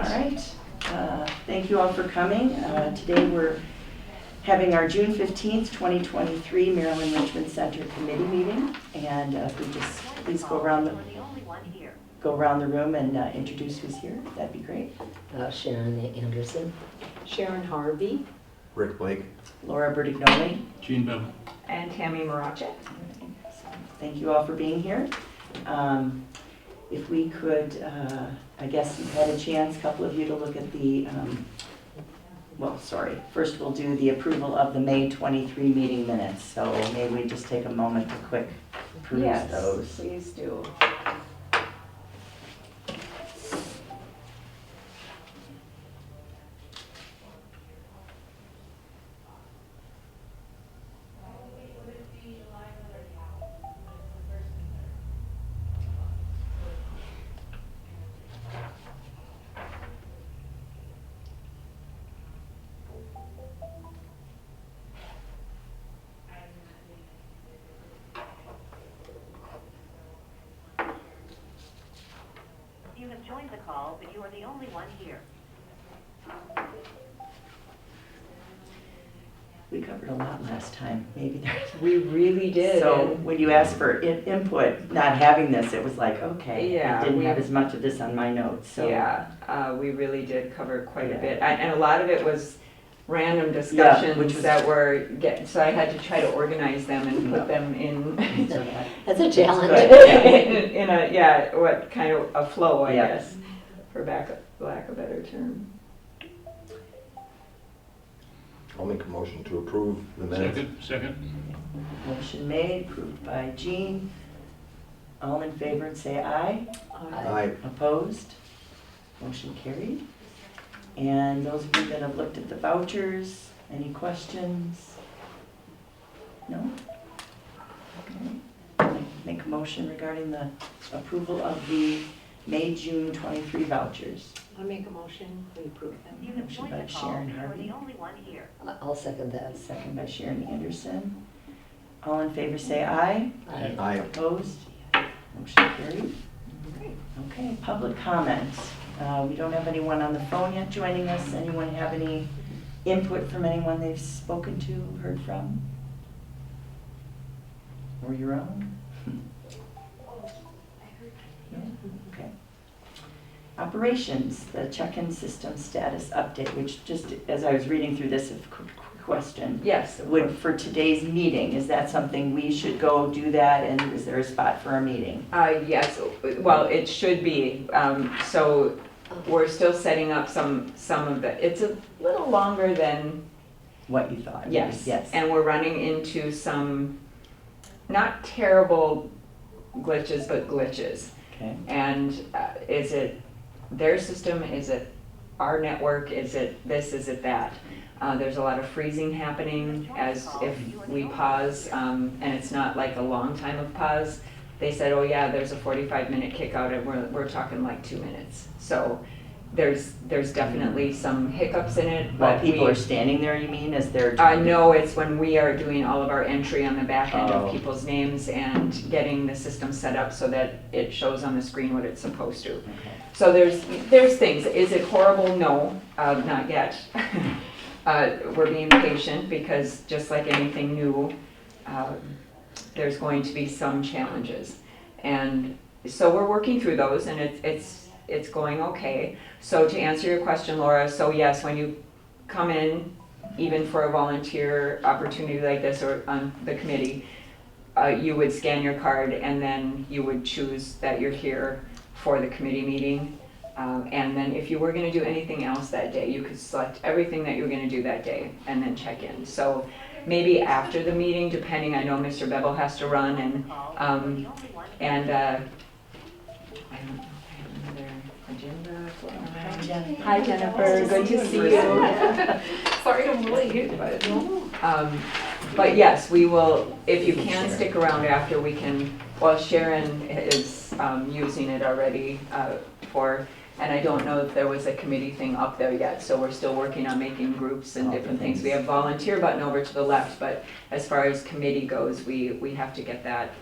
right. Thank you all for coming. Today we're having our June 15th, 2023 Merrill Enrichment Center Committee meeting. And if we just please go around the room and introduce who's here, that'd be great. Sharon Anderson. Sharon Harvey. Rick Blake. Laura Bertignoli. Gene Bevel. And Tammy Marache. Thank you all for being here. If we could, I guess you've had a chance, a couple of you, to look at the, first we'll do the approval of the May 23 meeting minutes. So maybe we just take a moment to quick peruse those. Please do. You have joined the call, but you are the only one here. We covered a lot last time. Maybe there's. We really did. So when you asked for input, not having this, it was like, okay, Yeah, I didn't we- have as much of this on my notes. So Yeah, we really did cover quite Yeah. a bit. And a lot of it was random discussions which was- that were, so I had to try to organize them and put them in, That's a challenge. good. in a, what kind of a flow, I Yeah. guess, for lack of a better term. I'll make a motion to approve the minutes. Second. Motion made, approved by Jean. All in favor, say aye. Aye. Opposed? Motion carried. And those of you that have looked at the vouchers, any questions? No? Okay. Make a motion regarding the approval of the May, June 23 vouchers. I'll make a motion, we approve them. You have Motion joined by the call, Sharon but you are Harvey. the only one here. I'll second that. Second by Sharon Anderson. All in favor say aye. Aye. Aye. Opposed? Motion carried. Okay, public comments. We don't have anyone on the phone yet joining us. Anyone have any input from anyone they've spoken to, heard from? Or your own? No? Okay. Operations, the check-in system status update, which just as I was reading through this, a quick question. Yes. Would, for today's meeting, is that something we should go do that, and is there a spot for our meeting? Yes, well, it should be. So we're still setting up some of the, it's a little longer than, What you thought? yes. Yes. And we're running into some, not terrible glitches, but glitches. Okay. And is it their system? Is it our network? Is it this? Is it that? There's a lot of freezing happening as if we pause, and it's not like a long time of pause. They said, oh yeah, there's a 45-minute kick out, and we're talking like 2 minutes. So there's definitely some hiccups in it. While But people we- are standing there, you mean, as they're? no, it's when we are doing all of our entry on the back end Oh. of people's names and getting the system set up so that it shows on the screen what it's supposed to. Okay. So there's things. Is it horrible? No, not yet. We're being patient because just like anything new, there's going to be some challenges. And so we're working through those, and it's going okay. So to answer your question, Laura, so yes, when you come in, even for a volunteer opportunity like this or on the committee, you would scan your card and then you would choose that you're here for the committee meeting. And then if you were going to do anything else that day, you could select everything that you were going to do that day and then check in. So maybe after the meeting, depending, I know Mr. Bevel has to run and I don't know if I have another agenda. Hi, Jennifer. Hi, Jennifer. Good to see you. Sorry I'm late. But yes, we will, if you can stick around after, we can, well, Sharon is using it already for And I don't know if there was a committee thing up there yet, so we're still working on making groups and different things. We have volunteer button over to the left, but as far as committee goes, we have to get that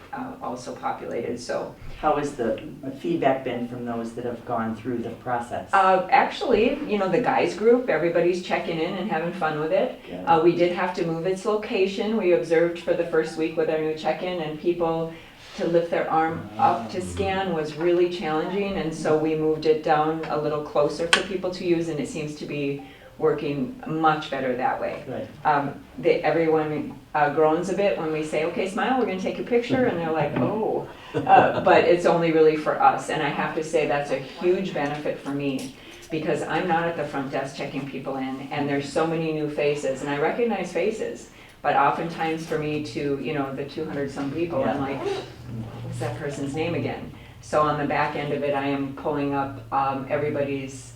also populated, so. How has the feedback been from those that have gone through the process? Actually, the guys group, everybody's checking in and having fun with it. Good. We did have to move its location. We observed for the first week with our new check-in, and people to lift their arm up to scan was really challenging, and so we moved it down a little closer for people to use, and it seems to be working much better that way. Good. Everyone groans a bit when we say, okay, smile, we're gonna take a picture, and they're like, oh. But it's only really for us, and I have to say that's a huge benefit for me, because I'm not at the front desk checking people in, and there's so many new faces, and I recognize faces, but oftentimes for me to, the 200 some people, I'm like, what's that person's name again? So on the back end of it, I am pulling up everybody's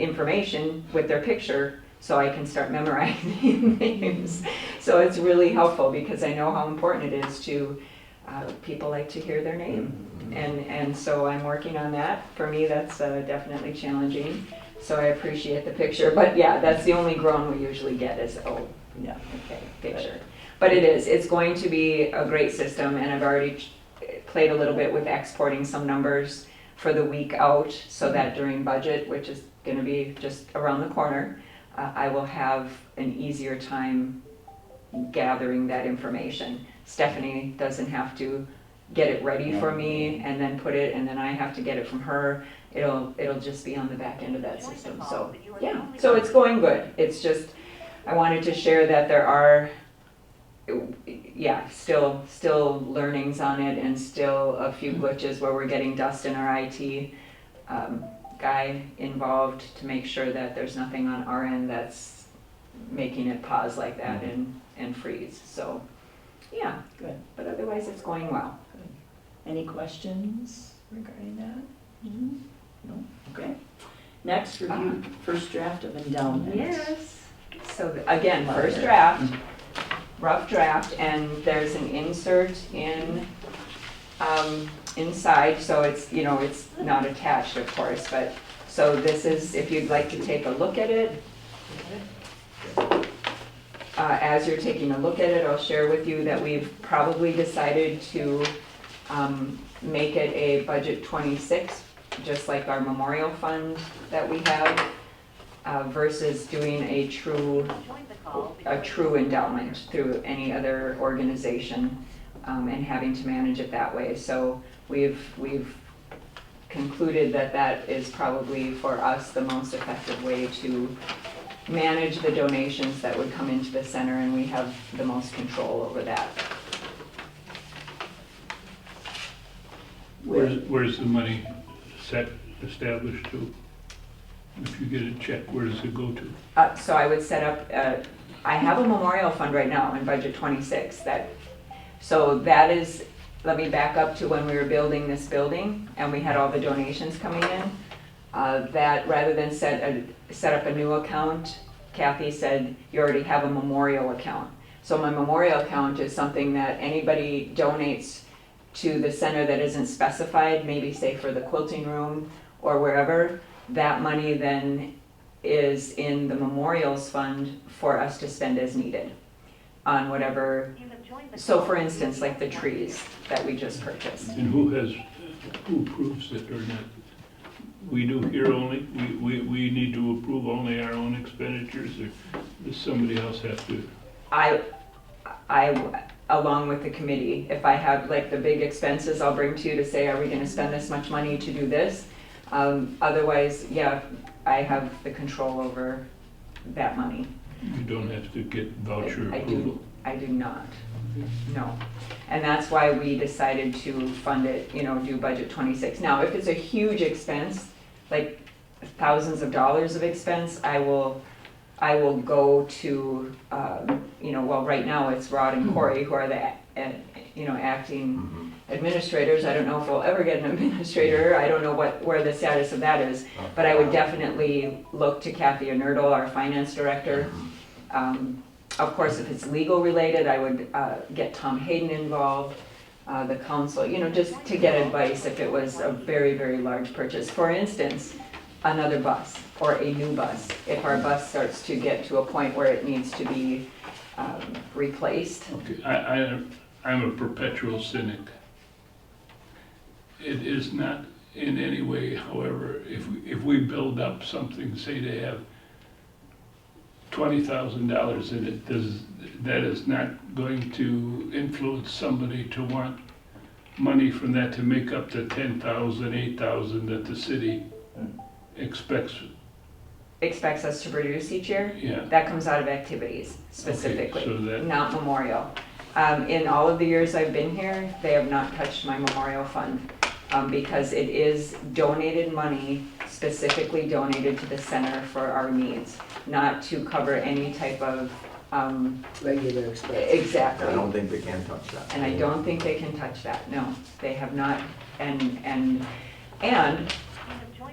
information with their picture so I can start memorizing names. So it's really helpful because I know how important it is to, people like to hear their name. And so I'm working on that. For me, that's definitely challenging. So I appreciate the picture. But yeah, that's the only groan we usually get is, oh, Yeah. okay, picture. But it's going to be a great system, and I've already played a little bit with exporting some numbers for the week out so that during budget, which is going to be just around the corner, I will have an easier time gathering that information. Stephanie doesn't have to get it ready for me and then put it, and then I have to get it from her. It'll just be on the back end of that system. So yeah, so it's going good. It's just, I wanted to share that there are, still learnings on it, and still a few glitches where we're getting Dustin, our IT guy, involved to make sure that there's nothing on our end that's making it pause like that and freeze. So yeah, Good. but otherwise it's going well. Any questions regarding that? No? Okay. Next, review first draft of endowment. Yes. So again, first draft, rough draft, and there's an insert in inside, so it's it's not attached, of course, but so this is, if you'd like to take a look at it. As you're taking a look at it, I'll share with you that we've probably decided to make it a budget 26, just like our memorial fund that we have, versus doing a true endowment through any other organization and having to manage it that way. So we've concluded that that is probably for us the most effective way to manage the donations that would come into the center, and we have the most control over that. Where's the money established to? If you get a check, where does it go to? So I would set up, I have a memorial fund right now in budget 26 so that is, let me back up to when we were building this building and we had all the donations coming in. That rather than set up a new account, Kathy said, you already have a memorial account. So my memorial account is something that anybody donates to the center that isn't specified, maybe say for the quilting room or wherever, that money then is in the memorials fund for us to spend as needed on whatever. So for instance, like the trees that we just purchased. And who approves it or not? We do here only? We need to approve only our own expenditures, or does somebody else have to? I, along with the committee, if I have like the big expenses, I'll bring to you to say, are we gonna spend this much money to do this? Otherwise, yeah, I have the control over that money. You don't have to get voucher approval? I do not, no. And that's why we decided to fund it, do budget 26. Now, if it's a huge expense, like thousands of dollars of expense, I will go to, well, right now it's Rod and Corey who are the, acting administrators. I don't know if we'll ever get an administrator. I don't know where the status of that is, but I would definitely look to Kathy Nerdle, our finance director. Of course, if it's legal related, I would get Tom Hayden involved, the council, just to get advice if it was a very, very large purchase. For instance, another bus or a new bus. If our bus starts to get to a point where it needs to be replaced. Okay, I'm a perpetual cynic. It is not in any way, however, if we build up something, say they have $20,000 in it, that is not going to influence somebody to want money from that to make up the 10,000, 8,000 that the city expects. Expects us to produce each year? Yeah. That comes out of activities specifically, Okay, so that- not memorial. In all of the years I've been here, they have not touched my memorial fund because it is donated money, specifically donated to the center for our needs, not to cover any type of, Regular expense. exactly. I don't think they can touch that. And I don't think they can touch that, no, they have not, and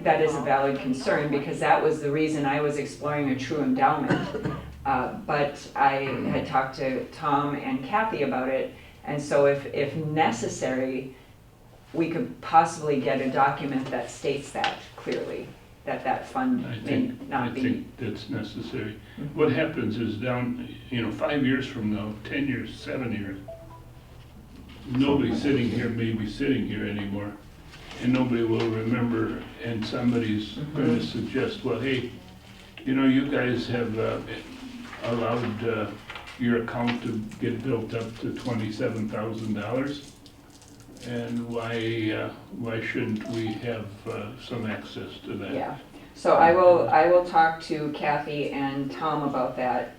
that is a valid concern, because that was the reason I was exploring a true endowment. But I had talked to Tom and Kathy about it, and so if necessary, we could possibly get a document that states that clearly, that fund may I not be. think that's necessary. What happens is down, 5 years from now, 10 years, 7 years, nobody sitting here may be sitting here anymore, and nobody will remember, and somebody's going to suggest, well, hey, you guys have allowed your account to get built up to $27,000, and why shouldn't we have some access to that? Yeah, so I will talk to Kathy and Tom about that,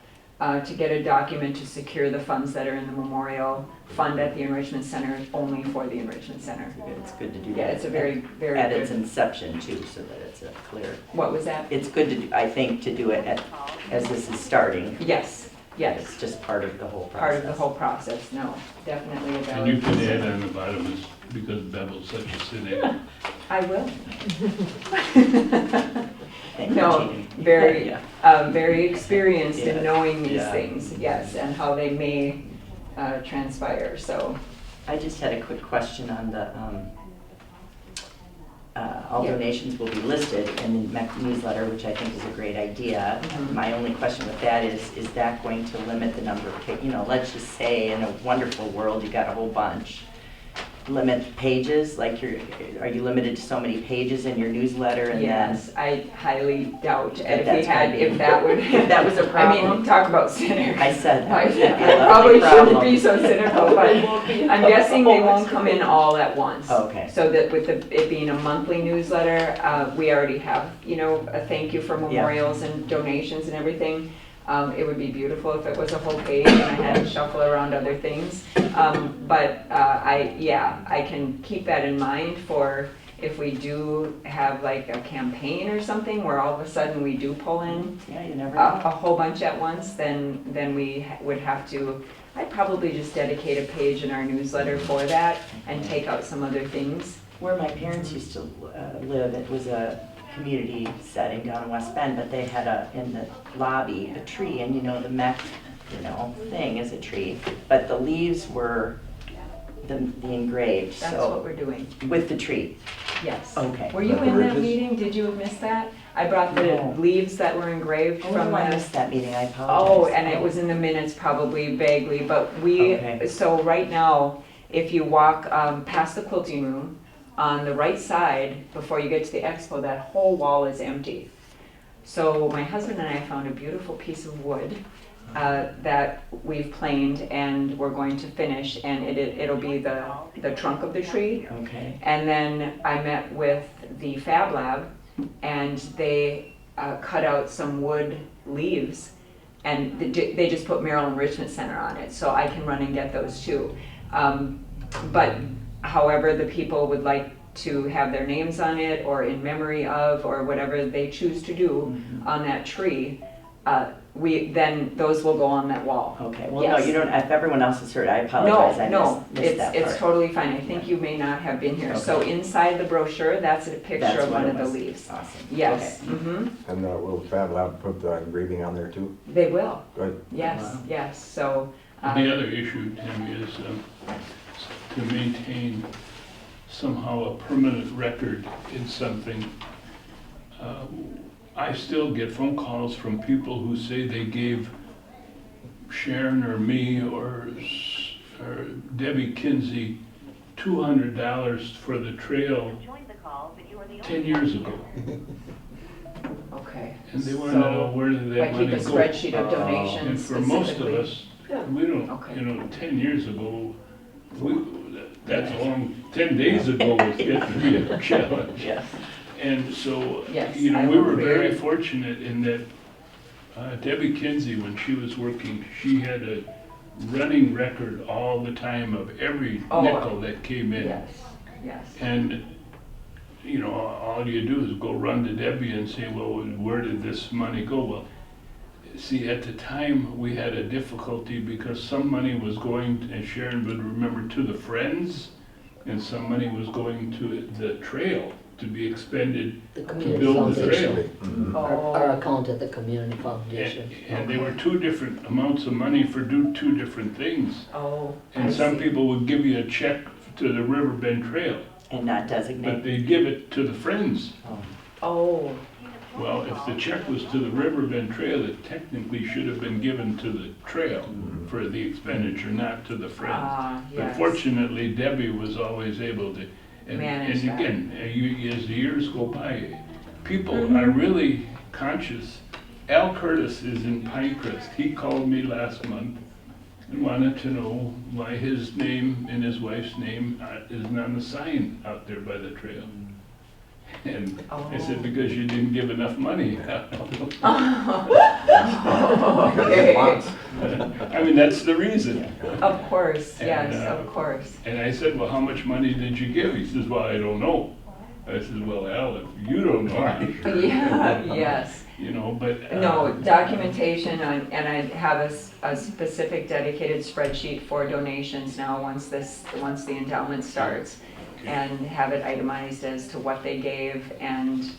to get a document to secure the funds that are in the memorial fund at the Enrichment Center, only for the Enrichment Center. It's good to do that. Yeah, it's a very, very At its good. inception too, so that it's clear. What was that? It's good to, I think, to do it as this is starting. Yes, yes, It's just part of the whole process. part of the whole process, no, definitely a And you valid can add concern. on the bottom is because Bevel's such a cynic. I will. Thank you, No, Jeannie. very, Yeah. very experienced Yeah, in knowing these yeah. things, yes, and how they may transpire, so. I just had a quick question on the, all Yeah. donations will be listed in the MEC newsletter, which I think is a great idea. Mhm. My only question with that is that going to limit the number of, let's just say in a wonderful world, you got a whole bunch. Limit pages, like are you limited to so many pages in your newsletter and then? Yes, I highly doubt If if we that's had, gonna be- if that would. If that was a I mean, problem? talk about cynic. I said that would be a I lovely probably shouldn't problem. be so cynical, but I'm guessing they won't come in all at once. Okay. So that with it being a monthly newsletter, we already have, a thank you for memorials and donations and everything. It would be beautiful if it was a whole page and I had to shuffle around other things. But I can keep that in mind for if we do have like a campaign or something where all of a sudden we do pull in Yeah, you never a know. whole bunch at once, then we would have to, I'd probably just dedicate a page in our newsletter for that and take out some other things. Where my parents used to live, it was a community setting down in West Bend, but they had in the lobby, a tree, and the MEC, thing is a tree, but the leaves were the engraved, That's what so, we're doing, with the tree. yes. Okay. Were you in that Bridges? meeting? Did you miss that? I brought the No. leaves that were engraved Oh, from I the. missed that meeting, I Oh, apologize. and it was in the minutes probably vaguely, but Okay. so right now, if you walk past the quilting room, on the right side, before you get to the expo, that whole wall is empty. So my husband and I found a beautiful piece of wood that we've planed and we're going to finish, and it'll be the trunk of the tree. Okay, And then I met with the Fab Lab, and they cut out some wood leaves, and they just put Merrill Enrichment Center on it, so I can run and get those too. But however the people would like to have their names on it, or in memory of, or whatever they choose to do on that tree, then those will go on that wall. okay, well, no, Yes. you don't, if everyone else has heard, I apologize, I No, missed that it's part. totally fine. I think you may not have been here. So Okay. inside the brochure, that's a picture That's of what one it of the was. leaves. Awesome. Yes, Okay. hmm And will Fab Lab put the engraving on there too? they will. Good. Yes, Wow. yes. So, The other issue, Tim, is to maintain somehow a permanent record in something. I still get phone calls from people who say they gave Sharon or me or Debbie Kinsey $200 for the trail Join the call, but you are the only 10 years ago. Okay. And they want to know where did that I keep money a go? spreadsheet of And donations for most of specifically. us, Yeah. we don't, Okay. 10 years ago, that's a long, 10 days ago was getting to be a challenge. Yes. And so, Yes, we I were agree. very fortunate in that Debbie Kinsey, when she was working, she had a running record all the time of every Oh. nickel that came in. Yes, yes. And, all you do is go run to Debbie and say, well, where did this money go? Well, see, at the time, we had a difficulty because some money was going, and Sharon would remember, to the Friends, and some money was going to the trail to be expended The to community build the trail. foundation. Oh. Our account at the community foundation. And they were two different amounts of money for two different things. Oh, I And some see. people would give you a check to the Riverbend Trail, And not but designate. they'd give it to the Friends. Oh, Well, if the check was to the Riverbend Trail, it technically should have been given to the trail for the expenditure, not to the Friends. But yes. fortunately, Debbie was always able to, and Manage that. again, as the years go by, people Mm-hmm. are really conscious. Al Curtis is in Pinecrest. He called me last month and wanted to know why his name and his wife's name isn't on the sign out there by the trail. And I said, Oh. because you didn't give enough money. Okay. I mean, that's the reason. Of course, yes, And, of course. And I said, well, how much money did you give? He says, well, I don't know. I said, well, Al, if you don't know, I sure Yeah, don't. yes. But. No, documentation, and I have a specific dedicated spreadsheet for donations now, once the endowment starts, and have it itemized as to what they gave, and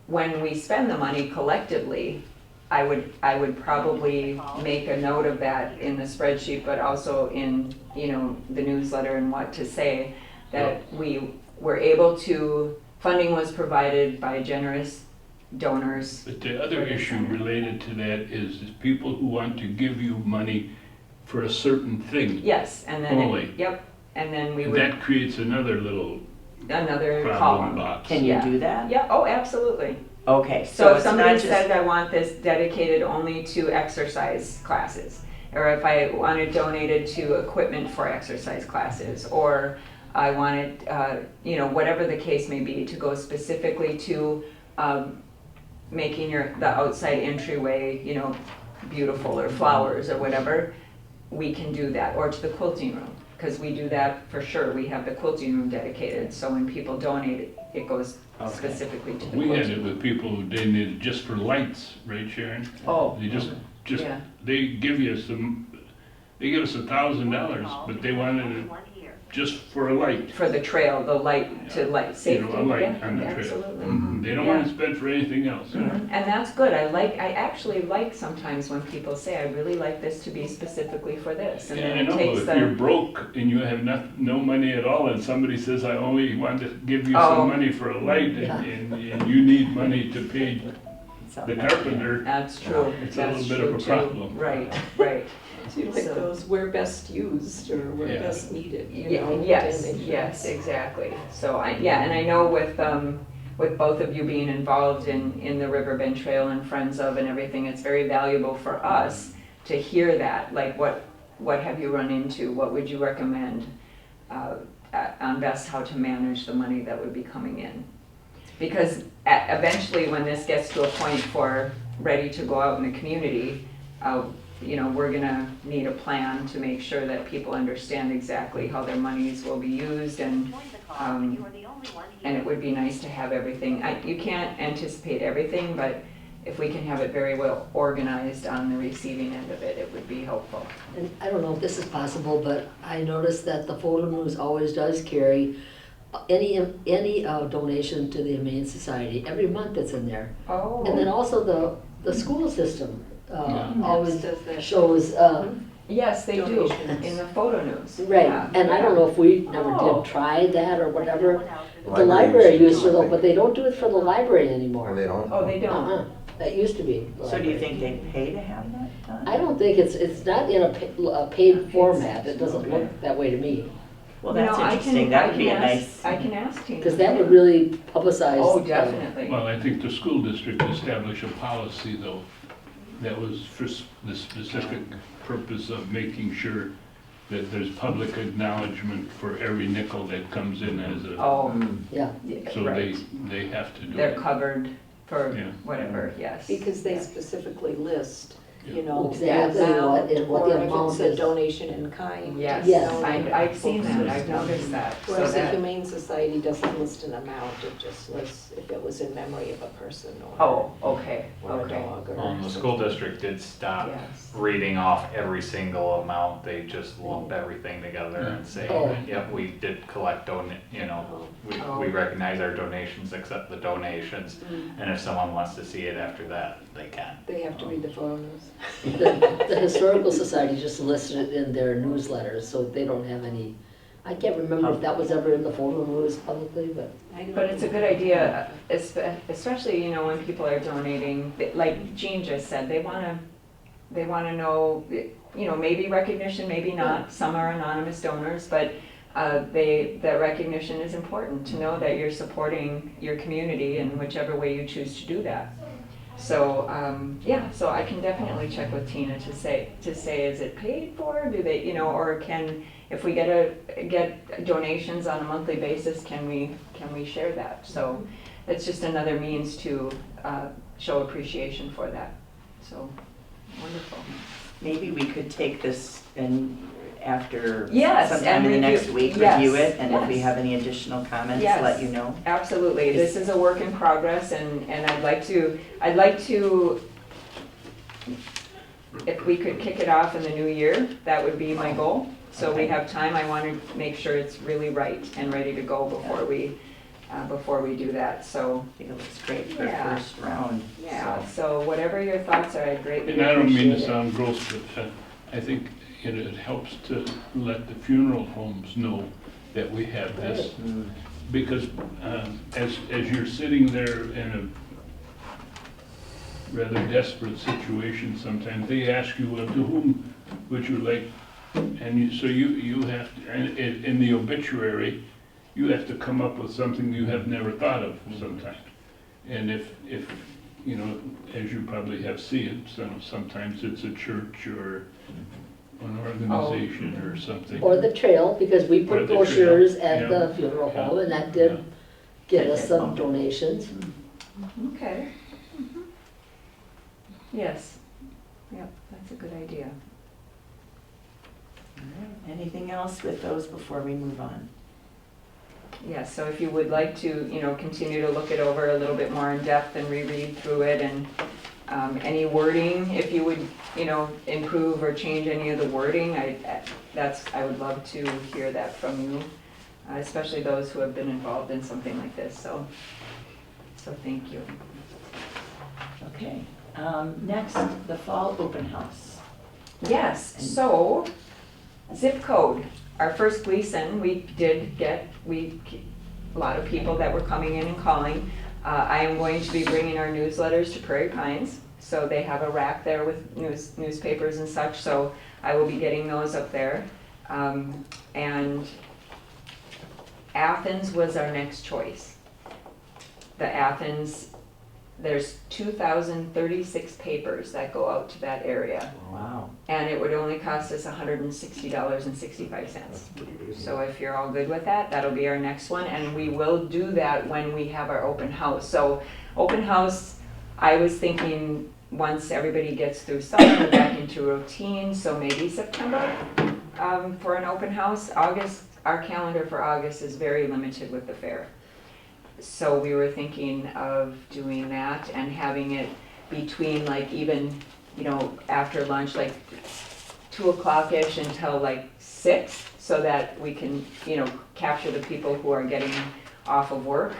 when we spend the money collectively, I would probably make a note of that in the spreadsheet, but also in, the newsletter and what to say, that we were able to, funding was provided by generous donors. But the other issue related to that is people who want to give you money for a certain thing. Yes, and then, Only. yep, and then we And would, that creates another little another problem column. box. Can you Yeah. do that? Yeah, oh, absolutely. Okay, So if it's not somebody just. said, I want this dedicated only to exercise classes, or if I want it donated to equipment for exercise classes, or I want it, whatever the case may be, to go specifically to making the outside entryway, beautiful, or flowers, or whatever, we can do that, or to the quilting room, because we do that for sure. We have the quilting room dedicated, so when people donate, it goes Okay. specifically to the We had quilting it room. with people who donated just for lights, right, Sharon? Oh, They just, yeah. they give us $1,000, but they wanted it one here. just for a light. For the trail, the light to light safety. a light Yeah, on the trail. absolutely. They don't want to spend for anything else. And that's good. I actually like sometimes when people say, I really like this to be specifically for this. And Yeah, then I it know, takes but if you're the, broke and you have no money at all, and somebody says, I only want to give you Oh. some money for a light, and you need money to pay So- the carpenter, that's true. It's a That's little bit of true a too. problem. Right, right. Do you like So- those where best used or where Yeah. best needed, Yes, donations? yes, exactly. So and I know with both of you being involved in the Riverbend Trail and Friends of and everything, it's very valuable for us to hear that. Like, what have you run into? What would you recommend on best how to manage the money that would be coming in? Because eventually, when this gets to a point for ready to go out in the community, we're gonna need a plan to make sure that people understand exactly how their monies will be used, and Join the call, but you are the only one here. it would be nice to have everything. You can't anticipate everything, but if we can have it very well organized on the receiving end of it, it would be helpful. And I don't know if this is possible, but I noticed that the Folder News always does carry any donation to the Humane Society. Every month it's in there. And then Oh, also the school system Yeah. always Does that. shows Yes, they do, Donations. in the photo news. Right, Yeah, and I don't yeah. know if we never Oh. did try that or whatever. The Library library used used to to do it, though, but they don't do it for the library anymore. Or they don't? Oh, they don't? Uh-uh, that used to be. the So do you library. think they pay to have that done? I don't think it's not in a paid format, it doesn't Okay. look that way to me. Well, You know, that's I can- interesting, that would be a I can nice. ask- I can ask Tina. Because that would really publicize. Oh, definitely. Well, I think the school district established a policy, though, that was for the specific purpose of making sure that there's public acknowledgement for every nickel that comes in as a, Oh, Yeah, yeah, so right. they have to do They're it. covered for Yeah. whatever, yes. Because they specifically list, you know, Exactly the amount, what- and what or the if amount it's a is. donation in kind. Yes, Yes. I've seen that, I've noticed that. So Whereas the that, Humane Society doesn't list an amount, it just lists if it was in memory of a person oh, okay, or a okay. dog or. The school district did stop Yes. reading off every single amount, they just lump everything together and say, Oh. yep, we did collect Oh. we recognize our donations, accept the donations, Mm. and if someone wants to see it after that, they can. They have to read the photo news. the Historical Society just listed it in their newsletters, so they don't have any, I can't remember if that was ever in the photo news publicly, but. But it's a good idea, especially, you know, when people are donating, like Jean just said, they wanna know, you know, maybe recognition, maybe not, some are anonymous donors, but the recognition is important, to know that you're supporting your community in whichever way you choose to do that. So, yeah, so I can definitely check with Tina to say, is it paid for, do they, you know, or if we get donations on a monthly basis, can we share that? So it's just another means to show appreciation for that, so wonderful. Maybe we could take this and after Yes, sometime in the and next review- week, yes, review it, and if we yes. have any additional comments, Yes. let you know. Absolutely, this is a work in progress, and I'd like to, if we could kick it off in the new year, that would be my goal. So we Okay. have time, I want to make sure it's really right and ready to go before we do that, so, I think it looks great for Yeah. the first round. yeah, so whatever your thoughts are, I'd greatly And I don't mean to appreciate it. sound gross, but I think it helps to let the funeral homes know that we have this. Mm. Because as you're sitting there in a rather desperate situation sometimes, they ask you, well, to whom would you like? And you have to, and in the obituary, you have to come up with something you have never thought of sometimes. And if you know, as you probably have seen, sometimes it's a church or an organization or something. Or the trail, because we Or put the trail, brochures at yeah. the funeral Yeah. home, and that did Yeah. get us some donations. Okay. Mhm. Yes, yep, that's a good idea. All right. Anything else with those before we move on? Yeah, so if you would like to, you know, continue to look it over a little bit more in depth and reread through it, and any wording, if you would, you know, improve or change any of the wording, I would love to hear that from you, especially those who have been involved in something like this, so thank you. Okay. Next, the fall open house. Yes, so, zip code, our first Gleason, we a lot of people that were coming in and calling. I am going to be bringing our newsletters to Prairie Pines, so they have a rack there with newspapers and such, so I will be getting those up there. And Athens was our next choice. The Athens, there's 2,036 papers that go out to that area. Wow. And it would only cost us $160.65. So if you're all good with that, that'll be our next one, and we will do that when we have our open house. So open house, I was thinking once everybody gets through summer, back into routine, so maybe September for an open house. August, our calendar for August is very limited with the fair. So we were thinking of doing that and having it between like even, you know, after lunch, like 2 o'clock-ish until like 6, so that we can, you know, capture the people who are getting off of work.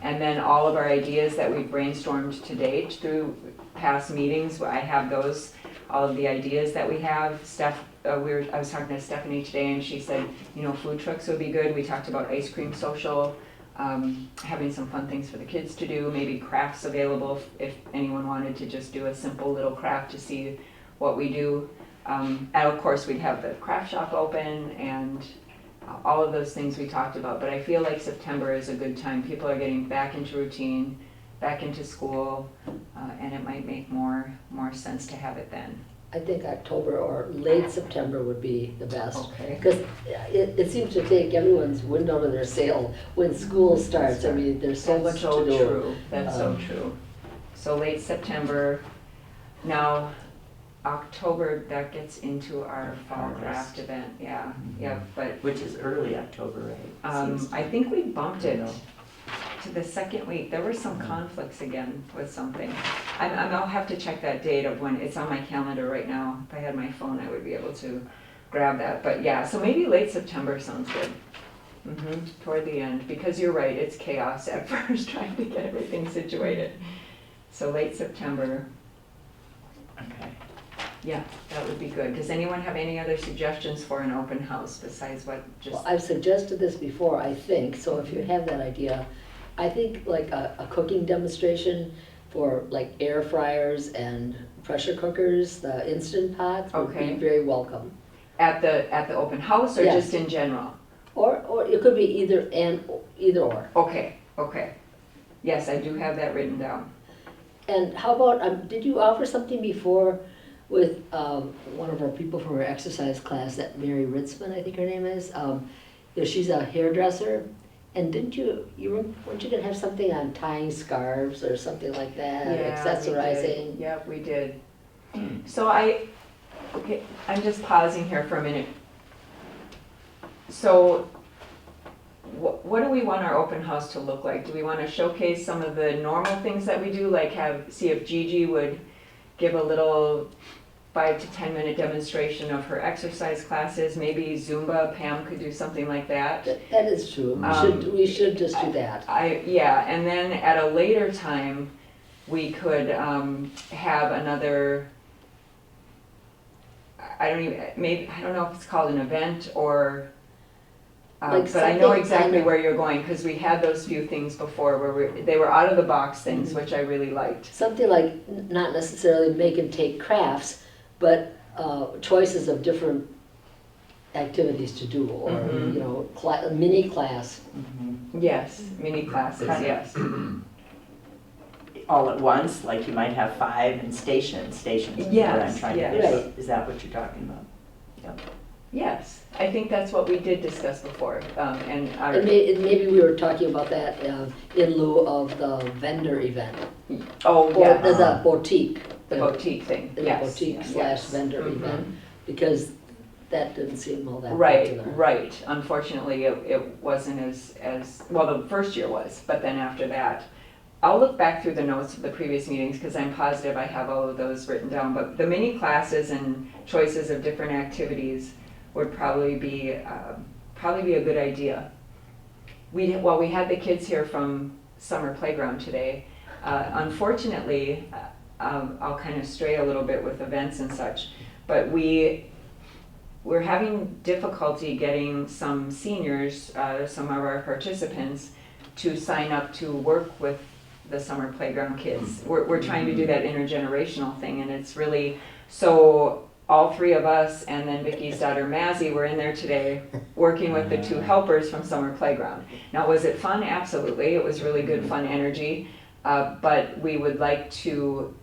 And then all of our ideas that we've brainstormed to date through past meetings, I have those all of the ideas that we have. I was talking to Stephanie today and she said, food trucks would be good. We talked about ice cream social, having some fun things for the kids to do, maybe crafts available if anyone wanted to just do a simple little craft to see what we do. And of course we'd have the craft shop open and all of those things we talked about. But I feel like September is a good time. People are getting back into routine, back into school, and it might make more sense to have it then. I think October or late September would be the best. Okay. Because it seems to take everyone's wind out of their sail when school starts. I mean, there's so much to do. True. That's so true. So late September. Now, October, that gets into our fall craft event. Yeah, but Which is early October, right? I think we bumped it to the second week. There were some conflicts again with something. I'll have to check that date of when it's on my calendar right now. If I had my phone, I would be able to grab that. But yeah, so maybe late September sounds good. Toward the end, because you're right, it's chaos at first trying to get everything situated. So late September. Okay. Yeah, that would be good. Does anyone have any other suggestions for an open house besides what just? Well, I've suggested this before, I think, so if you have that idea, I think like a cooking demonstration for like air fryers and pressure cookers, the Instant Pots would be Okay. very welcome. At the open house or Yes. just in general? Or it could be either or. Okay. Yes, I do have that written down. And how about, did you offer something before with one of our people from our exercise class, that Mary Ritzman, I think her name is? She's a hairdresser, and weren't you gonna have something on tying scarves or something like that, accessorizing? Yeah, we did. So I'm just pausing here for a minute. So what do we want our open house to look like? Do we want to showcase some of the normal things that we do, like see if Gigi would give a little 5 to 10 minute demonstration of her exercise classes, maybe Zumba, Pam could do something like that. That is true. We should just do that. And then at a later time, we could have another, I don't know if it's called an event or, but I know exactly where you're going, because we had those few things before where they were out of the box things, which I really liked. Something like, not necessarily make and take crafts, but choices of different activities to do, or mini class. Yes, mini classes, Kind of. yes. All at once, like you might have 5 and stations is what I'm Yes, trying to yes. get. Is that what you're talking about? Yep. Yes, I think that's what we did discuss before, and And maybe we were talking about that in lieu of the vendor event. Oh, Or yeah. the boutique. the boutique thing, yes. Boutique yes. / vendor Mhm. event, because that didn't seem all that Right, popular. right. Unfortunately, it wasn't as, well, the first year was, but then after that, I'll look back through the notes of the previous meetings because I'm positive I have all of those written down, but the mini classes and choices of different activities would probably be a good idea. We had the kids here from summer playground today. Unfortunately, I'll kind of stray a little bit with events and such, but we're having difficulty getting some seniors, some of our participants, to sign up to work with the summer playground kids. We're trying to do that intergenerational thing, and it's really, so all 3 of us and then Vicky's daughter Mazzy were in there today working with the 2 helpers from summer playground. Now, was it fun? Absolutely. It was really good, fun energy, but we would like to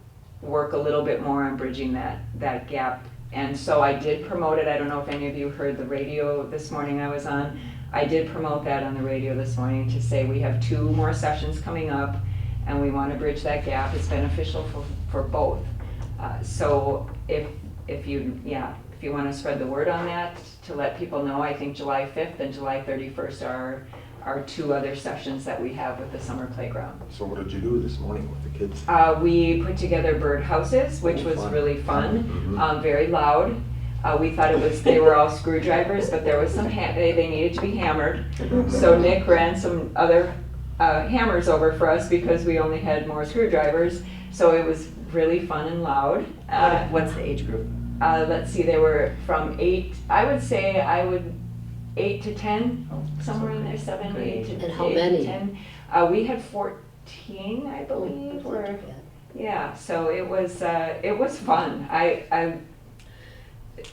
work a little bit more on bridging that gap. And so I did promote it. I don't know if any of you heard the radio this morning I was on. I did promote that on the radio this morning to say we have 2 more sessions coming up and we want to bridge that gap. It's beneficial for both. So if you want to spread the word on that, to let people know, I think July 5th and July 31st are 2 other sessions that we have with the summer playground. So what did you do this morning with the kids? We put together bird houses, which was Fun. really fun, Mhm. very loud. We thought they were all screwdrivers, but there was some, they needed to be hammered. So Nick ran some other hammers over for us because we only had more screwdrivers. So it was really fun and loud. What's the age group? Let's see, they were from 8, I would say 8 to 10, somewhere in there, 7, 8 to 10. And how many? 10. We had 14, I believe, or, yeah, so it was fun.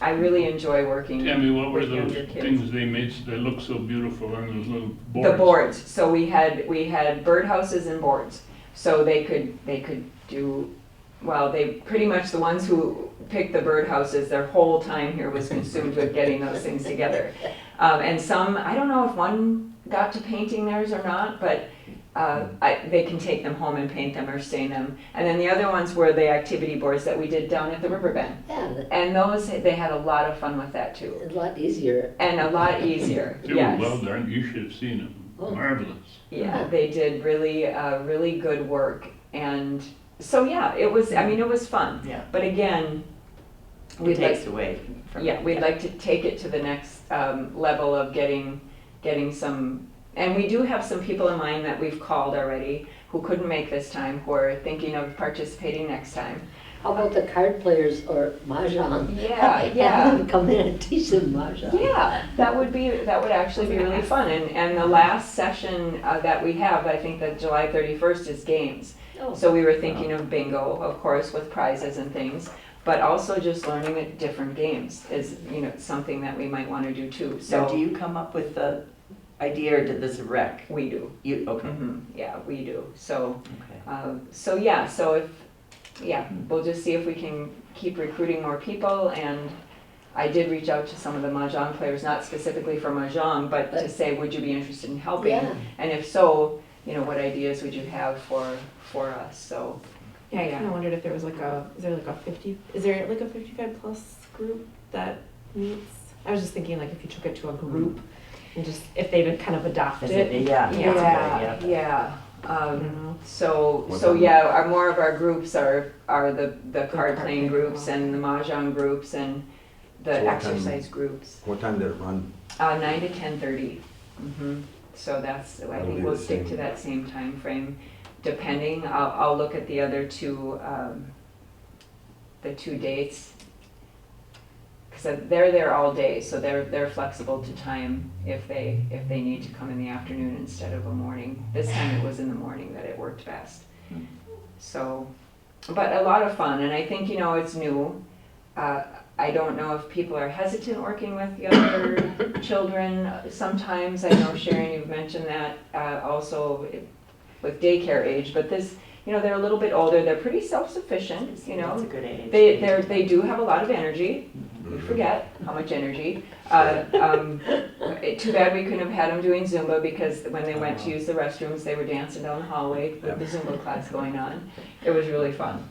I really enjoy working Tammy, what were with those younger kids. things they made that look so beautiful on those little boards? The boards, so we had birdhouses and boards, so they could do, well, they, pretty much the ones who picked the birdhouses, their whole time here was consumed with getting those things together. And some, I don't know if one got to painting theirs or not, but they can take them home and paint them or stain them. And then the other ones were the activity boards that we did down at the river bend. Yeah, And those, they had a lot of fun with that too. it's a lot easier. And a lot easier, They were yes. well done, you should have seen them, Oh. marvelous. Yeah, they did really good work. And so, yeah, it was, I mean, it was fun. Yeah. But again, It we'd takes like, away from. yeah, we'd like to take it to the next level of getting some, and we do have some people in mind that we've called already who couldn't make this time, who are thinking of participating next time. How about the card players or mahjong? Yeah, Have yeah. them come in and teach them mahjong. Yeah, that would actually be really fun. And the last session that we have, I think that July 31st is games. Oh. So we were thinking of bingo, of course, with prizes and things, but also just learning different games is, something that we might want to do too. So do So you come up with the idea or did this rec? we do. You, okay. Yeah, we do. So, Okay. we'll just see if we can keep recruiting more people. And I did reach out to some of the mahjong players, not specifically for mahjong, but to say, would you be interested in helping? Yeah. And if so, what ideas would you have for us? So, Yeah, I kind of wondered if there was is there like a 55 plus group that meets? I was just thinking like if you took it to a group and just if they'd kind of adopted Is it. it, yeah. that's a good idea. yeah. I don't know. So yeah, more of our groups are the card playing groups playing, and the mahjong groups and the So what exercise groups. What time did it run? 9 to 10:30. So that's, I That'll think be we'll the stick same. to that same time frame. Depending, I'll look at the other two, the 2 dates. Because they're there all day, so they're flexible to time if they need to come in the afternoon instead of a morning. This time it was in the morning that it worked best. So, but a lot of fun, and I think, it's new. I don't know if people are hesitant working with younger children sometimes. I know, Sharon, you've mentioned that also with daycare age, but this, they're a little bit older, they're pretty self-sufficient, That's a good age. they do have a lot of energy. We forget how much energy. Too bad we couldn't have had them doing Zumba because when they went to use the restrooms, they were dancing down the hallway with the Zumba class going on. It was really fun.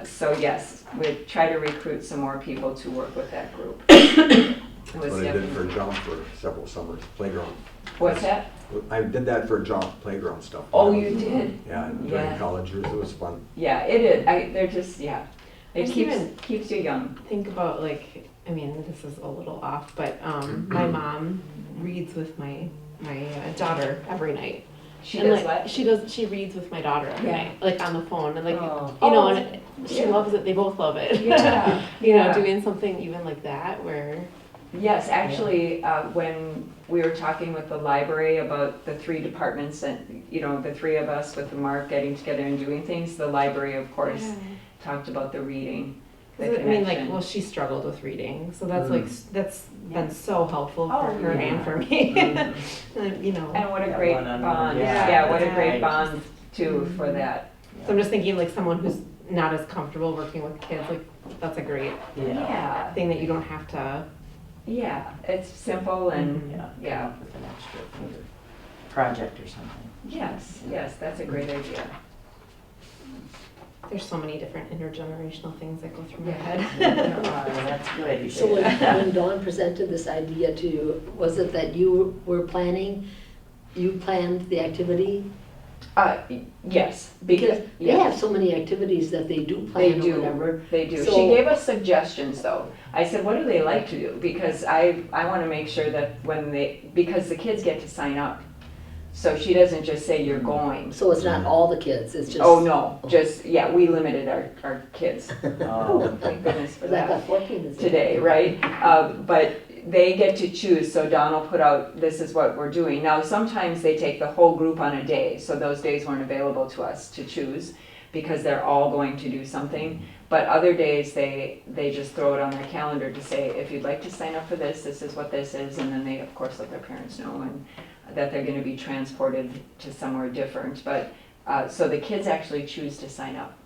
So yes, we try to recruit some more people to work with that group. It was What I did for definitely. jump for several summers, playground. What's that? I did that for jump, playground stuff. Oh, you did? Yeah, during Yeah. college years, it was fun. Yeah, it is. They're just, yeah. I It just keeps even keeps you young. think about this is a little off, but my mom reads with my daughter every night. She And, does what? She reads with my daughter every Yeah. night, like on the phone, and Oh. and she Yeah. loves it. They both love it. Yeah. You know, doing something even like that where. Yes, actually, when we were talking with the library about the 3 departments and, the 3 of us with Mark getting together and doing things, the library, of course, talked about the reading, the connection. She struggled with reading, so that's been so helpful Oh, for her yeah. and for me. And, And what a Yeah, great one-on-one. bond, Yeah, what a that's great right. bond too for that. so I'm just thinking like someone who's not as comfortable working with kids, like that's a great Yeah, thing that you don't have to. yeah, it's simple and, Yeah, come yeah, up with an extra project or something. yes, that's a great idea. There's so many different intergenerational things that go through my Yeah. head. That's good. So when Dawn presented this idea to you, was it that you were planning, you planned the activity? Yes, Because because, they have so many activities that they do plan or whatever. They do. So- She gave us suggestions though. I said, what do they like to do? Because I want to make sure that because the kids get to sign up. So she doesn't just say you're going. So it's not all the kids, it's just. Oh, no, just, yeah, we limited our kids. Oh, Thank goodness for But I that. got 14 this year. Today, right? But they get to choose, so Don will put out, this is what we're doing. Now, sometimes they take the whole group on a day, so those days weren't available to us to choose because they're all going to do something. But other days, they just throw it on their calendar to say, if you'd like to sign up for this is what this is, and then they, of course, let their parents know and that they're gonna be transported to somewhere different. But, so the kids actually choose to sign up.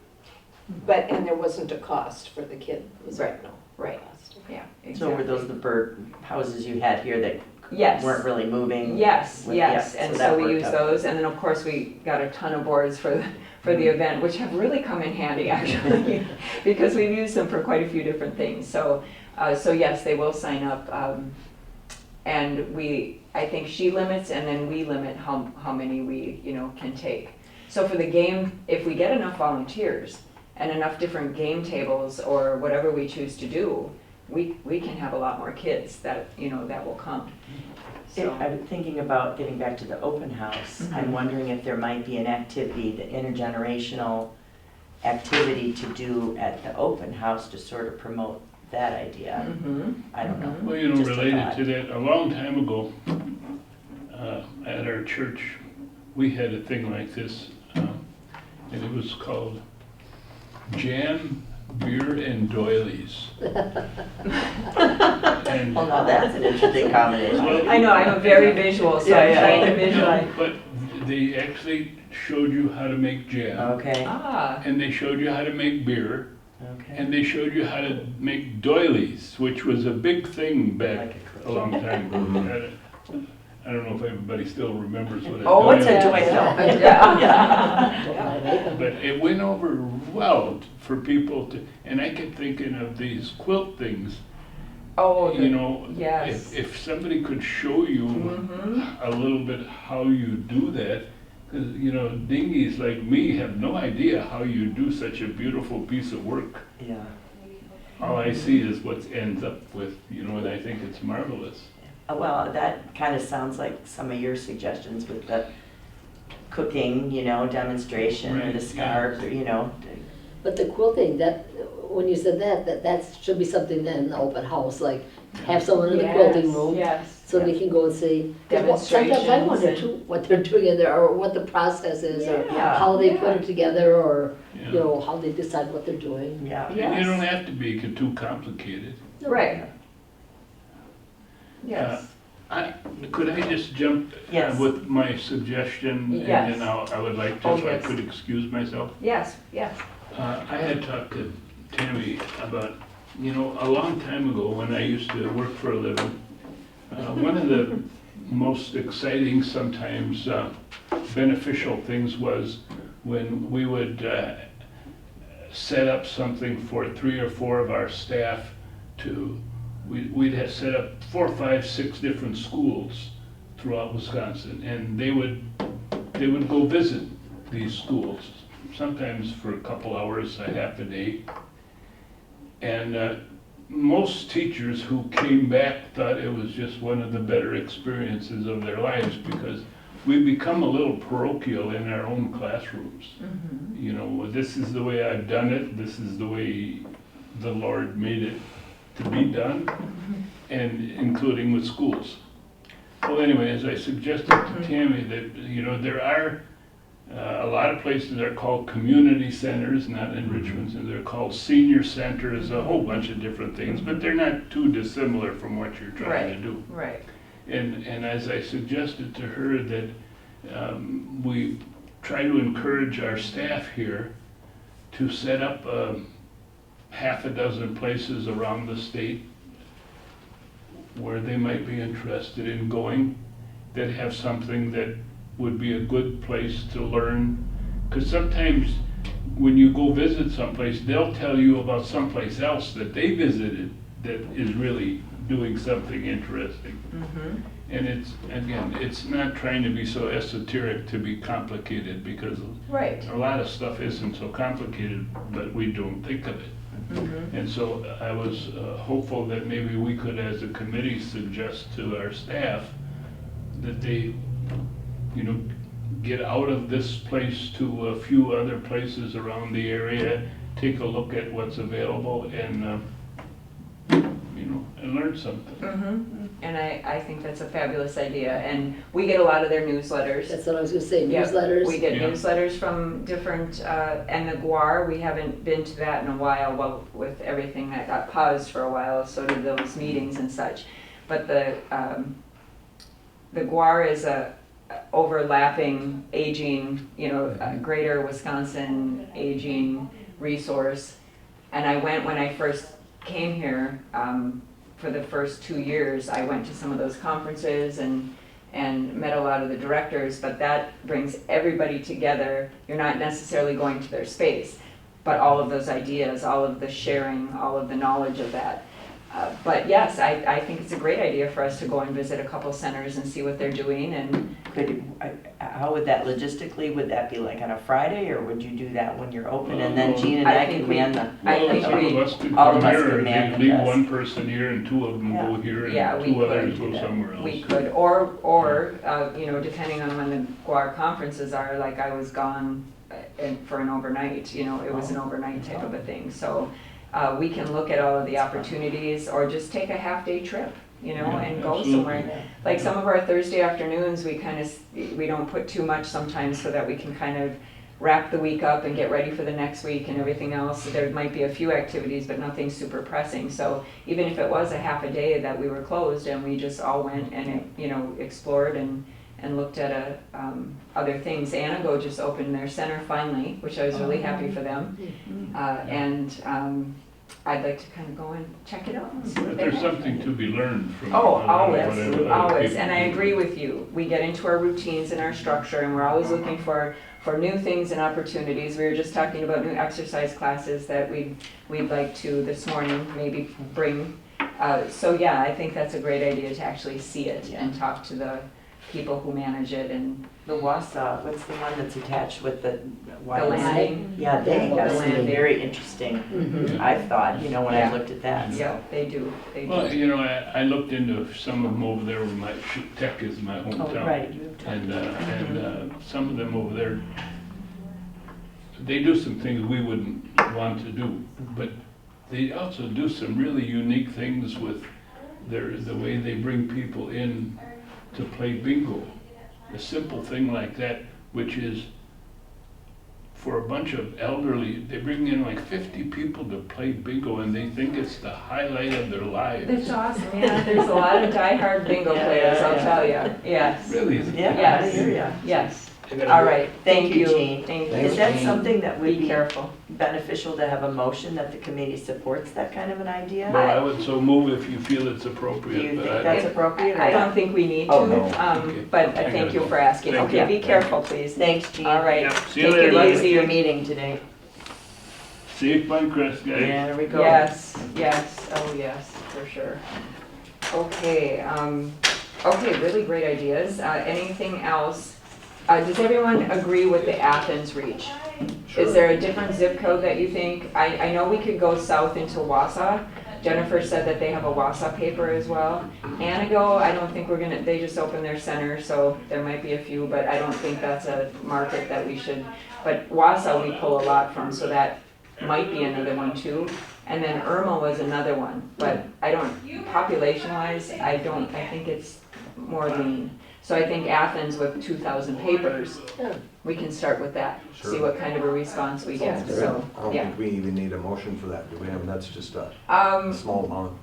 But, and there wasn't a cost for the kid, was there? Right, No. right. cost. Yeah, so exactly. were those the bird houses you had here that Yes. weren't really moving? Yes, With- yes, yeah, and that so we worked use out. those, and then of course we got a ton of boards for the event, which have really come in handy actually, because we've used them for quite a few different things. So yes, they will sign up, and I think she limits, and then we limit how many we can take. So for the game, if we get enough volunteers and enough different game tables or whatever we choose to do, we can have a lot more kids that that will come. So. I'm thinking about getting back to the open house. Mhm. I'm wondering if there might be an activity, the intergenerational activity to do at the open house to sort of promote that idea. Mhm. I don't know. Well, Just a related thought. to that, a long time ago, at our church, we had a thing like this, and it was called Jam, Beer, and Doilies. And- Well, now that's an interesting combination. Well, I know, I'm a very visual, so I'm Yeah, trying to No, visualize. but they actually showed you how to make jam, Okay, Ah, and they showed you how to make beer, okay. and they showed you how to make doilies, which was a big thing back Like a long time ago. I don't know if everybody still remembers what a oh, what's a doily is. doily? Yeah. Don't mind making. But it went over well for people to, and I kept thinking of these quilt things, Oh, you know. yes. If somebody could show you Mhm. a little bit how you do that, because, dingies like me have no idea how you do such a beautiful piece of work. Yeah. All I see is what ends up with, and I think it's marvelous. Well, that kind of sounds like some of your suggestions with the cooking, demonstration, or Right, the scarves, or. But the quilting, when you said that should be something then in the open house, like have someone in the quilting room. Yes. So they can go and see. 'Cause sometimes I wonder Demonstrations too, what they're doing in there, or what the process is, or Yeah. how they put it together, or, Yeah. how they decide what they're doing. Yeah. And you Yes. don't have to make it too complicated. Right. Yes. Could I just jump Yes. with my suggestion? Yes. And then I would like to, Oh, if I yes. could excuse myself. Yes, yes. I had talked to Tammy about, a long time ago when I used to work for a living, one of the most exciting, sometimes beneficial things was when we would set up something for 3 or 4 of our staff we'd have set up 4, 5, 6 different schools throughout Wisconsin, and they would go visit these schools, sometimes for a couple hours, a half a day. And most teachers who came back thought it was just one of the better experiences of their lives, because we become a little parochial in our own classrooms. This is the way I've done it, this is the way the Lord made it to be done, and including with schools. Well, anyway, as I suggested to Tammy, that, there are a lot of places are called community centers, not enrichment centers. They're called senior centers, a whole bunch of different things, but they're not too dissimilar from what you're trying to do. Right. And as I suggested to her that we try to encourage our staff here to set up half a dozen places around the state where they might be interested in going, that have something that would be a good place to learn. Because sometimes when you go visit someplace, they'll tell you about someplace else that they visited that is really doing something interesting. And it's not trying to be so esoteric to be complicated, because Right. a lot of stuff isn't so complicated, but we don't think of it. And so I was hopeful that maybe we could, as a committee, suggest to our staff that they you know, get out of this place to a few other places around the area, take a look at what's available and, you know, and learn something. Mm-hmm. And I think that's a fabulous idea, and we get a lot of their newsletters. That's what I was gonna say, Yep, newsletters. We get Yeah. newsletters from different, and the GUAR, we haven't been to that in a while, well, with everything that got paused for a while, so did those meetings and such. But the GUAR is a overlapping aging, you know, greater Wisconsin aging resource. And I went when I first came here, for the first 2 years, I went to some of those conferences and met a lot of the directors, but that brings everybody together. You're not necessarily going to their space, but all of those ideas, all of the sharing, all of the knowledge of that. But yes, I think it's a great idea for us to go and visit a couple centers and see what they're doing. And How would that logistically, would that be like on a Friday, or would you do that when you're open, and then Jean and I think can we- man the? I Well, think some we- of us could all come of us here could and man the leave desk. one person here and two of them go here Yeah, and we two others could go do that. somewhere else. we could, or you know, depending on when the GUAR conferences are, like I was gone for an overnight, you know, it was an overnight type of a thing. So we can look at all of the opportunities, or just take a half-day trip, you know, Yeah, and go absolutely. somewhere. Like some of our Thursday afternoons, we don't put too much sometimes, so that we can kind of wrap the week up and get ready for the next week and everything else. There might be a few activities, but nothing super pressing. So even if it was a half a day that we were closed and we just all went and, you know, explored and looked at other things. Anago just opened their center finally, which I was really happy for them. And I'd like to kind of go and check it out and see what But they there's have. something to be learned from. Oh, whatever always, other always, people and I do. agree with you. We get into our routines and our structure, and we're always looking for new things and opportunities. We were just talking about new exercise classes that we'd like to this morning maybe bring. So yeah, I think that's a great idea to actually see it and talk to the people who manage it and The Wausau, what's the one that's attached with the? the landing. Yeah, they The have some landing. very interesting, Mhm. I've thought, you know, when Yeah. I looked at that. so. Yeah, they do, they Well, do. you know, I looked into some of them over there where my, Tech is my Oh, hometown. right, you have talked And some of them over there, they do some things we wouldn't want to do, but they also do some really unique things with the way they bring people in to play bingo. A simple thing like that, which is for a bunch of elderly, they bring in like 50 people to play bingo and they think it's the highlight of their lives. That's awesome, yeah, there's a lot of diehard bingo Yeah, players, I'll yeah. tell you, yes, Really? Yeah, I Yes. hear ya. yes. All right, thank you. Jean. Thank you. Is that something that would Be be careful. beneficial to have a motion that the committee supports that kind of an idea? Well, I would so move if you feel it's Do appropriate. you but think I that's don't- appropriate? or I not? don't think we need Oh, to, no. Okay. but I thank gotta you go. for asking. Thank Okay, you. be careful, please. Thanks, Jean. All right. Yeah, see you Take later. it Good luck with easy. your meeting today. Safe Crest, guys. There we go. Yes, yes, oh yes, for sure. Okay, okay, really great ideas. Anything else? Does everyone agree with the Athens reach? Is there a different zip code that you think? I know we could go south into Wausau. Jennifer said that they have a Wausau paper as well. Anago, I don't think they just opened their center, so there might be a few, but I don't think that's a market that we should. But Wausau we pull a lot from, so that might be another one too. And then Irma was another one, but population-wise, I think it's more lean. So I think Athens with 2,000 papers, we can start with that, see Sure. what kind of a response we get, so, I don't yeah. think we even need a motion for that, do we? I mean, that's just a Um, small amount.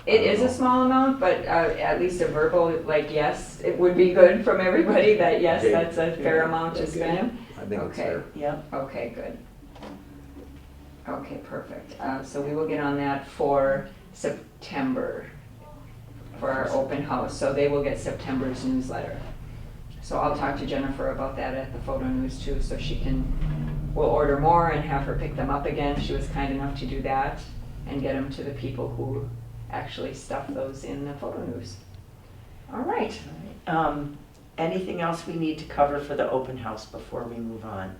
it is a small amount, but at least a verbal, like, yes, it would be good from everybody that, yes, Okay. that's a fair amount to spend. I think it's Okay. fair. Yep. Okay, good. Okay, perfect. So we will get on that for September, for our open house. So they will get September's newsletter. So I'll talk to Jennifer about that at the photo news too, so we'll order more and have her pick them up again. She was kind enough to do that and get them to the people who actually stuff those in the photo news. All right. Anything else we need to cover for the open house before we move on?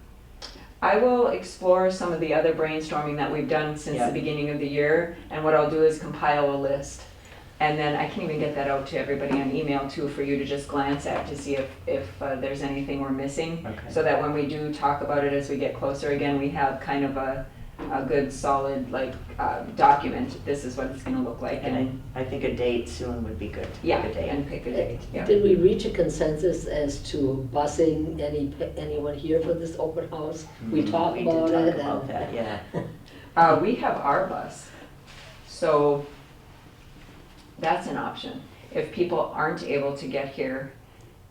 I will explore some of the other brainstorming that we've done since Yeah. the beginning of the year, and what I'll do is compile a list. And then I can even get that out to everybody on email too, for you to just glance at to see if there's anything we're missing. Okay. So that when we do talk about it as we get closer, again, we have kind of a good solid document. This is what it's gonna look like. And I think a date soon would be good. Yeah, Pick a date. and pick a date, yeah. Did we reach a consensus as to busing anyone here for this open house? We talked about We did it. talk about that, yeah. We have our bus, so that's an option. If people aren't able to get here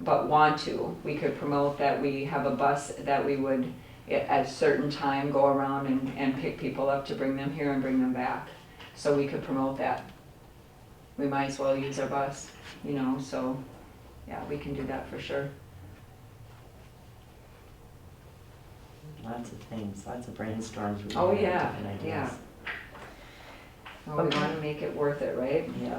but want to, we could promote that we have a bus that we would at a certain time go around and pick people up to bring them here and bring them back. So we could promote that. We might as well use our bus, you know, so yeah, we can do that for sure. Lots of things, lots of brainstorms. We Oh, had, yeah, different ideas. yeah. Well, we want to make it worth it, right? Yeah.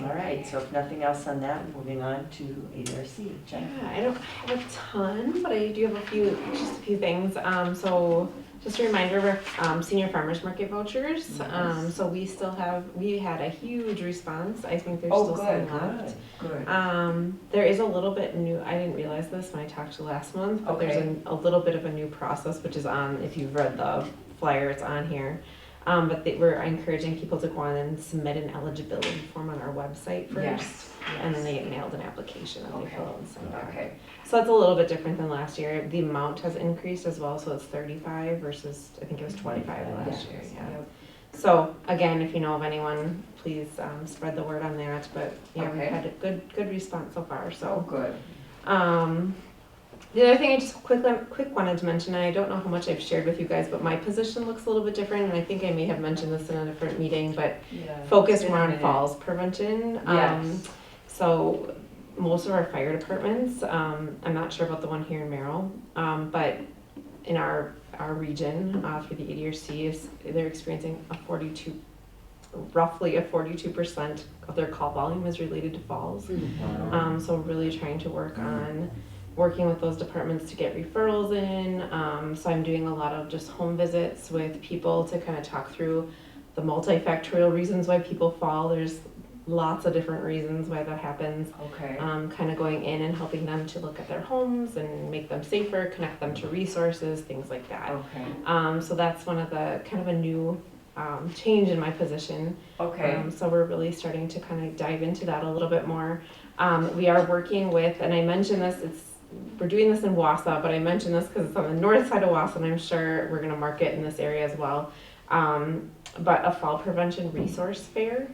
All right, so if nothing else on that, moving on to ADRC. Jen? Yeah, I don't have a ton, but I do have just a few things. So just a reminder, we're senior farmers market vouchers. Nice. So we had a huge response. I think there's Oh, still good, some left. Good. There is a little bit new, I didn't realize this when I talked to you last month, but there's Okay. a little bit of a new process, which is on, if you've read the flyer, it's on here. But we're encouraging people to go on and submit an eligibility form on our website first. Yes. And then they get mailed an application and they Okay. fill out and send back. Okay. So that's a little bit different than last year. The amount has increased as well, so it's 35 versus, I think it was 25 last year, yeah. Yep. So again, if you know of anyone, please spread the word on that, but yeah, we've Okay. had a good response so far, Oh, so. good. The other thing I just quick wanted to mention, and I don't know how much I've shared with you guys, but my position looks a little bit different, and I think I may have mentioned this in a different meeting, but Yeah. focused It's more been a on minute. falls prevention. Yes. So most of our fire departments, I'm not sure about the one here in Merrill, but in our region, through the ADRC, they're experiencing roughly a 42% of their call volume is related to falls. Wow. So really trying to work on working with those departments to get referrals in. So I'm doing a lot of just home visits with people to kind of talk through the multifactorial reasons why people fall. There's lots of different reasons why that happens. Okay. Kind of going in and helping them to look at their homes and make them safer, connect them to resources, things like that. Okay. So that's one of the kind of a new change in my position. Okay. So we're really starting to kind of dive into that a little bit more. We are working with, and I mentioned this, we're doing this in Wausau, but I mentioned this because it's on the north side of Wausau, and I'm sure we're going to market in this area as well. But a fall prevention resource fair,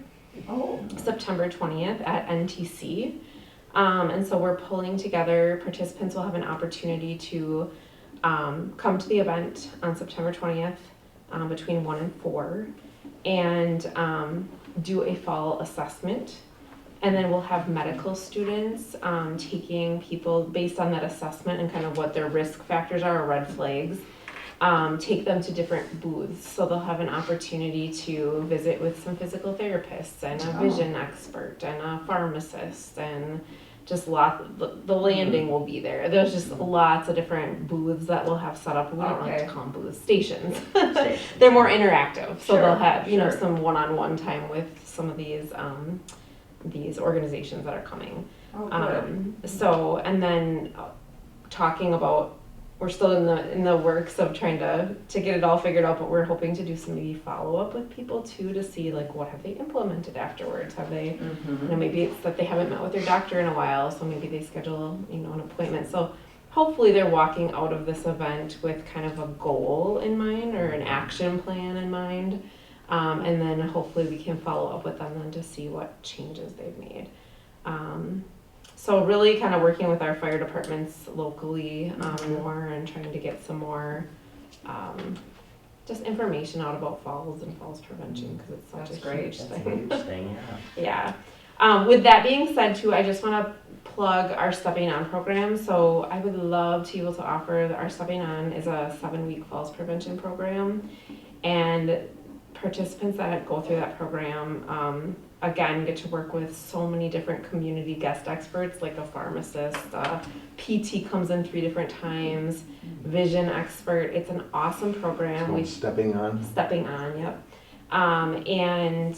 September 20th at NTC. And so we're pulling together, participants will have an opportunity to come to the event on September 20th between 1 and 4 and do a fall assessment. And then we'll have medical students taking people based on that assessment and kind of what their risk factors are or red flags, take them to different booths. So they'll have an opportunity to visit with some physical therapists and a vision expert and a pharmacist and just the landing will be there. There's just lots of different booths that we'll have set up. We don't like to call them booths, stations. They're more interactive. So they'll have, some one-on-one time with some of these organizations that are coming. Oh, good. And then talking about, we're still in the works of trying to get it all figured out, but we're hoping to do some maybe follow-up with people too to see like what have they implemented afterwards. Have they, maybe it's that they haven't met with their doctor in a while, so maybe they schedule, an appointment. So hopefully they're walking out of this event with kind of a goal in mind or an action plan in mind. And then hopefully we can follow up with them then to see what changes they've made. So really kind of working with our fire departments locally more and trying to get some more just information out about falls and falls prevention because it's such That's a great. huge That's thing. a huge thing, yeah. Yeah. With that being said too, I just want to plug our Stepping On program. So I would love to be able to offer, our Stepping On is a 7-week falls prevention program. And participants that go through that program, again, get to work with so many different community guest experts, like a pharmacist, PT comes in 3 different times, vision expert. It's an awesome program. So stepping on. Stepping On, yep. And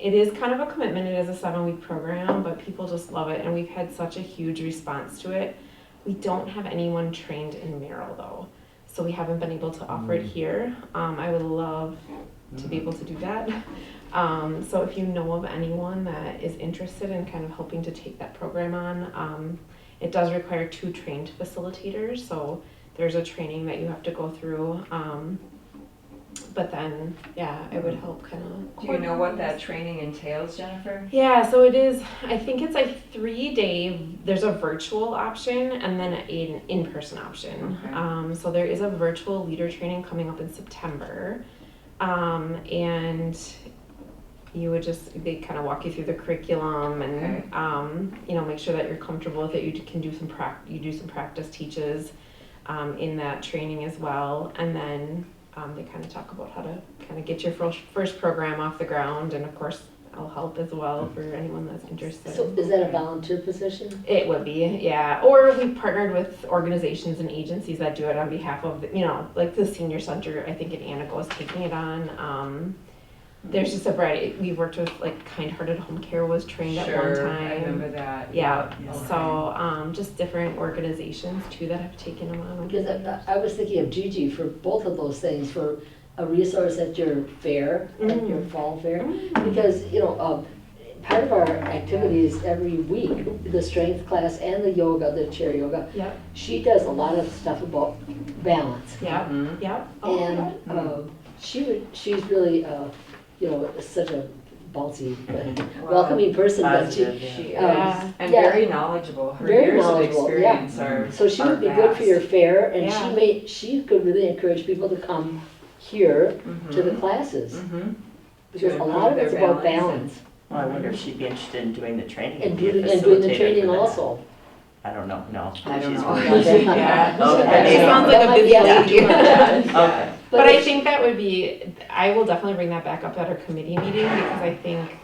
it is kind of a commitment. It is a 7-week program, but people just love it, and we've had such a huge response to it. We don't have anyone trained in Merrill though, so we haven't been able to offer it here. I would love to be able to do that. So if you know of anyone that is interested in kind of helping to take that program on, it does require 2 trained facilitators, so there's a training that you have to go through. But then, yeah, it would help kind of. Do you know what that training entails, Jennifer? Yeah, so it is, I think it's like 3-day, there's a virtual option and then an in-person option. Okay. So there is a virtual leader training coming up in September. And you would they kind of walk you through the curriculum and, Okay. Make sure that you're comfortable with it. You can do some practice teaches in that training as well. And then they kind of talk about how to kind of get your first program off the ground, and of course I'll help as well for anyone that's interested. So is that a volunteer position? It would be, yeah. Or we partnered with organizations and agencies that do it on behalf of, like the senior center. I think in Antico is taking it on. There's just a variety. We've worked with like Kind Hearted Home Care was trained at one Sure, time. I remember that. Yeah. Okay. So just different organizations too that have taken them on. Because I was thinking of Gigi for both of those things, for a resource at your fair, at your fall fair. Because, part of our activities every week, the strength class and the yoga, the chair yoga, Yep. she does a lot of stuff about balance. Yep. Mhm. Yep. And she's really, such a bouncy, welcoming person, but she, Positive, She Yeah. is, and Yeah. very knowledgeable. Her Very years of knowledgeable, experience are so she would be are good for your vast. fair, and Yeah. she could really encourage people to come here to the Mhm. classes. Mhm. Because To a lot of improve it's their about balance balance, Well, I wonder if she'd be interested in doing the training. and be a doing the facilitator training for that. also. I don't know, no. I don't She's know. working. Yeah. Okay. It sounds like That a might busy be able to week. do that. Okay. But I think that would be, I will definitely bring that back up at our committee meeting, because I think,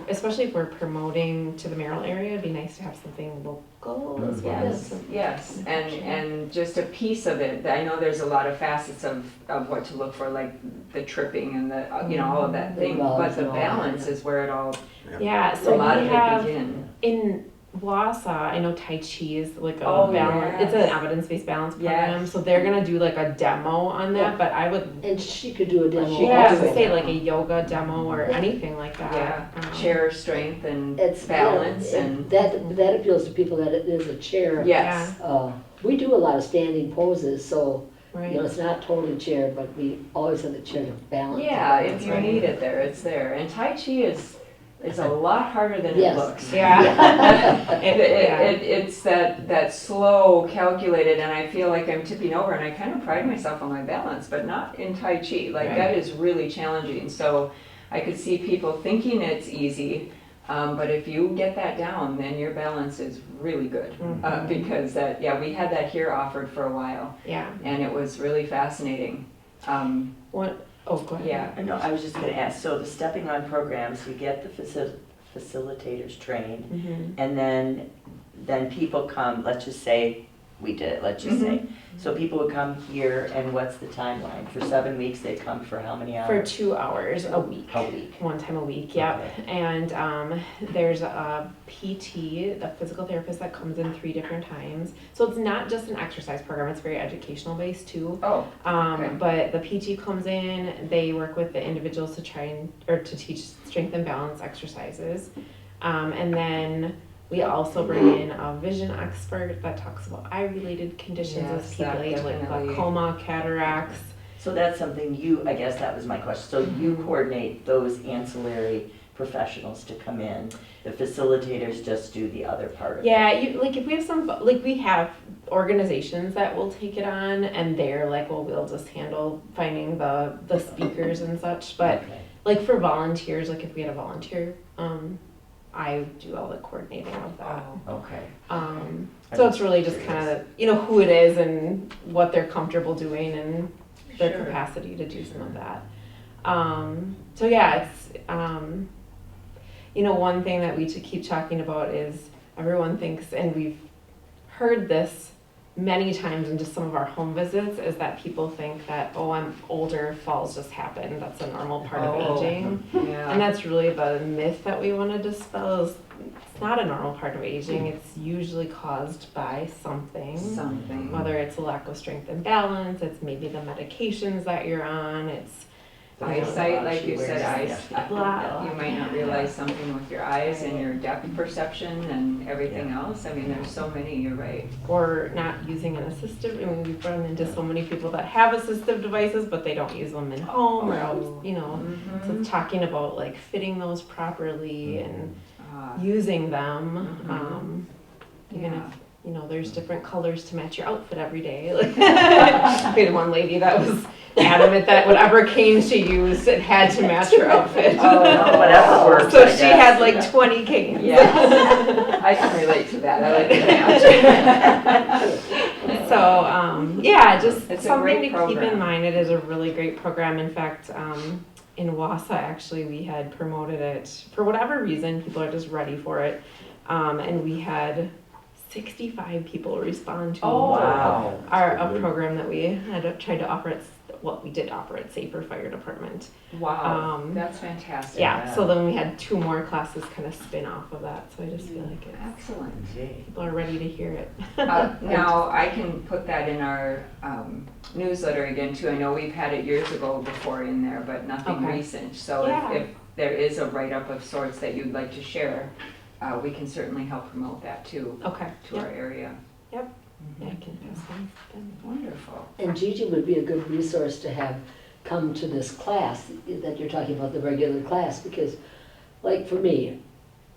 especially if we're promoting to the Merrill area, it'd be nice to have something local as well. Yes, and just a piece of it. I know there's a lot of facets of what to look for, like the tripping and the, all of that The thing, gloves but the and all that, balance yeah. is where it all, Yeah, a so lot we of it have, begin. in Wausau, I know Tai Chi is like a Oh, balance, yes. it's an evidence-based balance program, Yes. so they're gonna do like a demo on that, Yeah. but I would, And she could do a demo. yeah, I also. would say like a yoga demo or anything like that. Yeah, chair strength and It's balance yeah, and, that appeals to people that it is a chair. yes. We do a lot of standing poses, so Right. it's not totally chair, but we always have the chair to balance. Yeah, if That's you right. need it there, it's there. And Tai Chi is a lot harder than it Yes. looks. Yeah. It's that slow, calculated, and I feel like I'm tipping over, and I kind of pride myself on my balance, but not in Tai Chi. Like, Right. that is really challenging. So I could see people thinking it's easy, but if you get that down, then your balance is really good. Mhm. Because we had that here offered for a while, Yeah. and it was really fascinating. Oh, go ahead. Yeah. I know, I was just gonna ask, so the stepping on programs, you get the facilitators trained, Mhm. and then people come, let's just say, we did it, let's just say. So people would come here, and what's the timeline? For 7 weeks, they come for how many For hours? 2 hours a week. A week. One time a week, yep. Okay. And there's a PT, a physical therapist that comes in 3 different times. So it's not just an exercise program, it's very educational based too. Oh, okay. But the PT comes in, they work with the individuals to to teach strength and balance exercises. And then we also bring in a vision expert that talks about eye-related conditions Yes, with that people like definitely. glaucoma, cataracts. So that's something I guess that was my question. So you coordinate those ancillary professionals to come in. The facilitators just do the other part of it. Yeah, if we have we have organizations that will take it on, and they're like, well, we'll just handle finding the speakers and such. But Okay. like for volunteers, like if we had a volunteer, I do all the coordinating of that. Okay. So it's really just kind of, who it is and what they're comfortable doing and their Sure. capacity to do some of that. So yeah, it's, one thing that we keep talking about is everyone thinks, and we've heard this many times in just some of our home visits is that people think that, oh, I'm older, falls just happen. That's a normal part of aging. Yeah. And that's really the myth that we want to dispel. Is it's not a normal part of aging. It's usually caused by something. Something. Whether it's a lack of strength and balance, it's maybe the medications that you're on, it's Eyesight, like you said, eyes. Blah. You might not realize something with your eyes and your depth perception and everything else. I mean, there's so many, you're right. or not using an assistive. I mean, we've run into so many people that have assistive devices, but they don't use them in home or out, you know. So Mhm. talking about like fitting those properly and Ah, using them, even yeah. if, you know, there's different colors to match your outfit every day. Like, we had one lady that was adamant that whatever cane she used, it had to match her outfit. Oh, whatever works, So I she guess. had like 20 canes. Yes, I can relate to that. I like the match. So, yeah, just It's a something great to keep in program. mind. It is a really great program. In fact, in Wausau, actually, we had promoted it for whatever reason. People are just ready for it. And we had 65 people respond to Oh, Wow. a program that we had tried to offer at, what we did offer at Safer Fire Department. Wow, that's fantastic. Yeah, so then we had 2 more classes kind of spin off of that. So I just feel like Excellent. people are ready to hear it. Now, I can put that in our newsletter again too. I know we've had it years ago before in there, but nothing Okay. recent. So Yeah. if there is a write-up of sorts that you'd like to share, we can certainly help promote that too, Okay. to our area. Yep. Mhm. Yeah, I can pass them. Wonderful. And Gigi would be a good resource to have come to this class that you're talking about, the regular class, because like for me,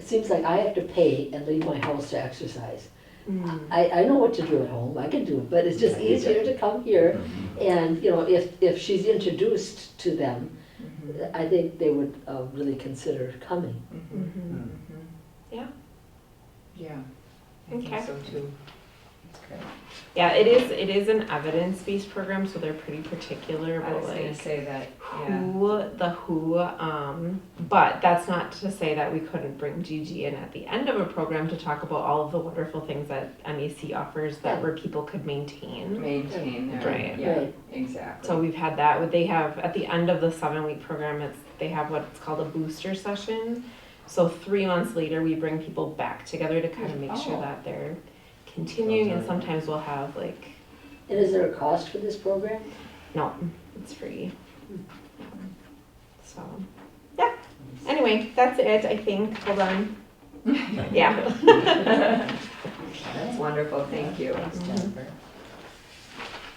it seems like I have to pay and leave my house to exercise. Mm. I know what to do at home, I can do it, but it's just easier to come here. And, you know, if she's introduced to them, Mhm. I think they would really consider coming. Mhm. Mhm. Mhm. Yeah. Yeah, I think Okay. so too. Yeah, it is an evidence-based program, so they're pretty particular I about was gonna like say that, yeah. who, but that's not to say that we couldn't bring Gigi in at the end of a program to talk about all of the wonderful things that MEC offers that where people could maintain. Maintain their, Right. yeah, Right. exactly. So we've had that. They have at the end of the 7-week program, they have what's called a booster session. So 3 months later, we bring people back together to kind of make sure Oh. that they're continuing, and sometimes we'll have like, And is there a cost for this program? no, it's free. So, yeah. Anyway, that's it, I think. Hold on. Yeah. That's wonderful, thank you. Thanks, Jennifer.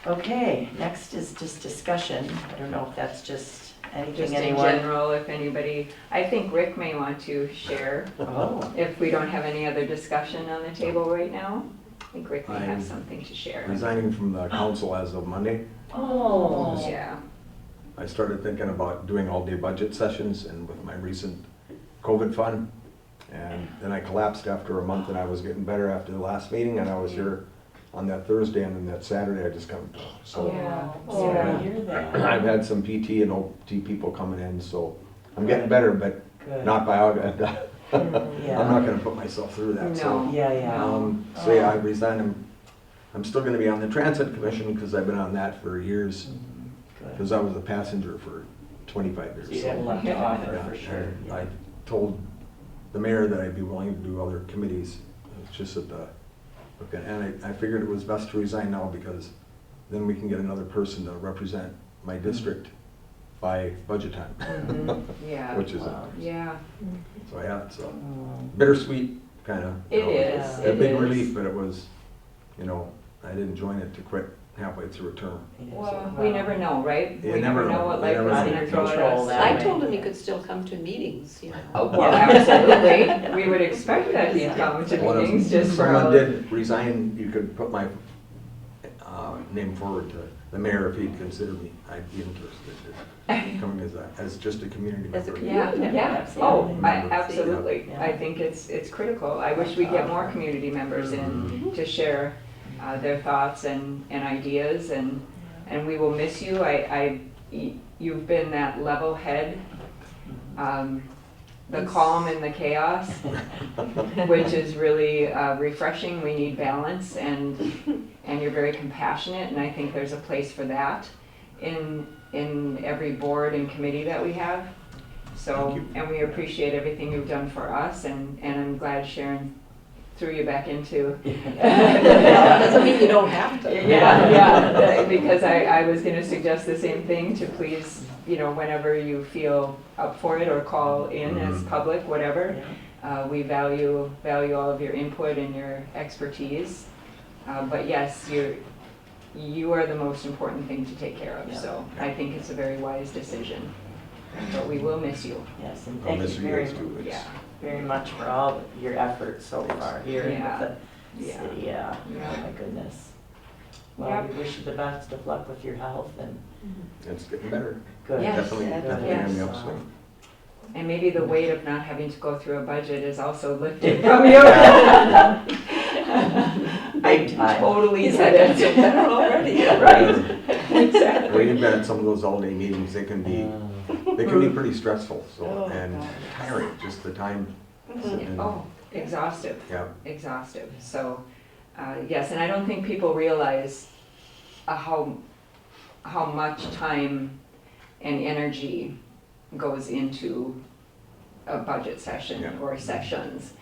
Okay, next is just discussion. I don't know if that's just Just anything in anyone. general, if anybody, I think Rick may want to share, Oh, if we don't have any other discussion on the table right now. I think Rick may have I'm something to share. Resigning from the council as of Monday. oh, Yeah, I started thinking about doing all-day budget sessions and with my recent COVID fund. And then I collapsed after a month and I was getting better after the last meeting and I was here on that Thursday and then that Saturday I just come, so. yeah, oh, yeah. I hear that. I've had some PT and OT people coming in, so I'm getting better, but Good. not by, I'm Yeah. not gonna put myself through that, so. No. Yeah, yeah. So yeah, I resigned. I'm still gonna be on the transit commission because I've been on that for years, Good. because I was a passenger for 25 years. So you so- had a lot to offer Yeah, for sure. and I told the mayor that I'd be willing to do other committees. It's just that and I figured it was best to resign now because then we can get another person to represent my district by budget time. Mhm. Yeah, Which is, Wow. yeah, so yeah, so Oh. bittersweet, kind of. it is, Yeah. A it big is. relief, but it was, I didn't join it to quit halfway through a term. Well, we never know, right? You We never never know know. what You life never is know. gonna throw at Control us. that. I way. told him he could still come to meetings, you know. Oh, well, absolutely. We would expect that he'd come to One of- meetings just for Someone all. did resign, you could put my name forward to the mayor if he'd consider me. I'd be interested in coming as just a community As a member. Yeah, Yeah, yeah, oh, absolutely. absolutely. Yeah. I think it's critical. I wish we'd get more community members in to share their thoughts and ideas, and we will miss you. You've been that level head the calm in the chaos, which is really refreshing. We need balance, and you're very compassionate, and I think there's a place for that in every board and committee that we have. So, and we appreciate everything you've done for us, and I'm glad Sharon threw you back into. Doesn't mean you don't have to. Yeah, because I was going to suggest the same thing, to please, whenever you feel up for it or call in as public, whatever. We value all of your input and your expertise. But yes, you are the most important thing to take care of. So I think it's a very wise decision. But we will miss you. Yes, and I'll thank miss you you very, guys too. It's- very much for all your efforts so far here with the Yeah. city. Yeah, oh my goodness. Well, Yep. we wish you the best of luck with your health and It's getting better. good. Yes, Definitely, Good. definitely on the upswing. And maybe the weight of not having to go through a budget is also lifted from you. Big time. Totally said it. better already. Right, exactly. We've been at some of those all-day meetings, they can be pretty stressful, so, Oh, and gosh. tiring, just the time. sitting. Oh, exhaustive. Yeah, Exhaustive. So, yes, and I don't think people realize how much time and energy goes into a budget session Yeah. or sessions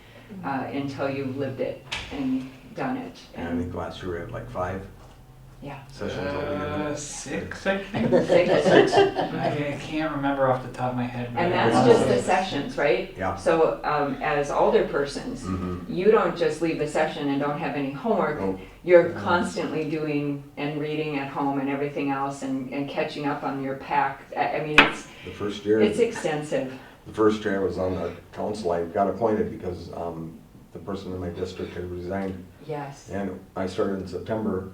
until you've lived it and done it. and I think last year we had like 5 Yeah. sessions altogether. 6, I think. Six. I can't remember off the top of my head. but And I that's wanna just say the sessions, right? Yeah. So as older persons, Mhm. you don't just leave the session and don't have any homework. Oh, You're constantly doing and reading at home and everything else, and catching up on your pack. I mean, The first year, it's extensive. the first year I was on the council, I got appointed because the person in my district had resigned. Yes. And I started in September,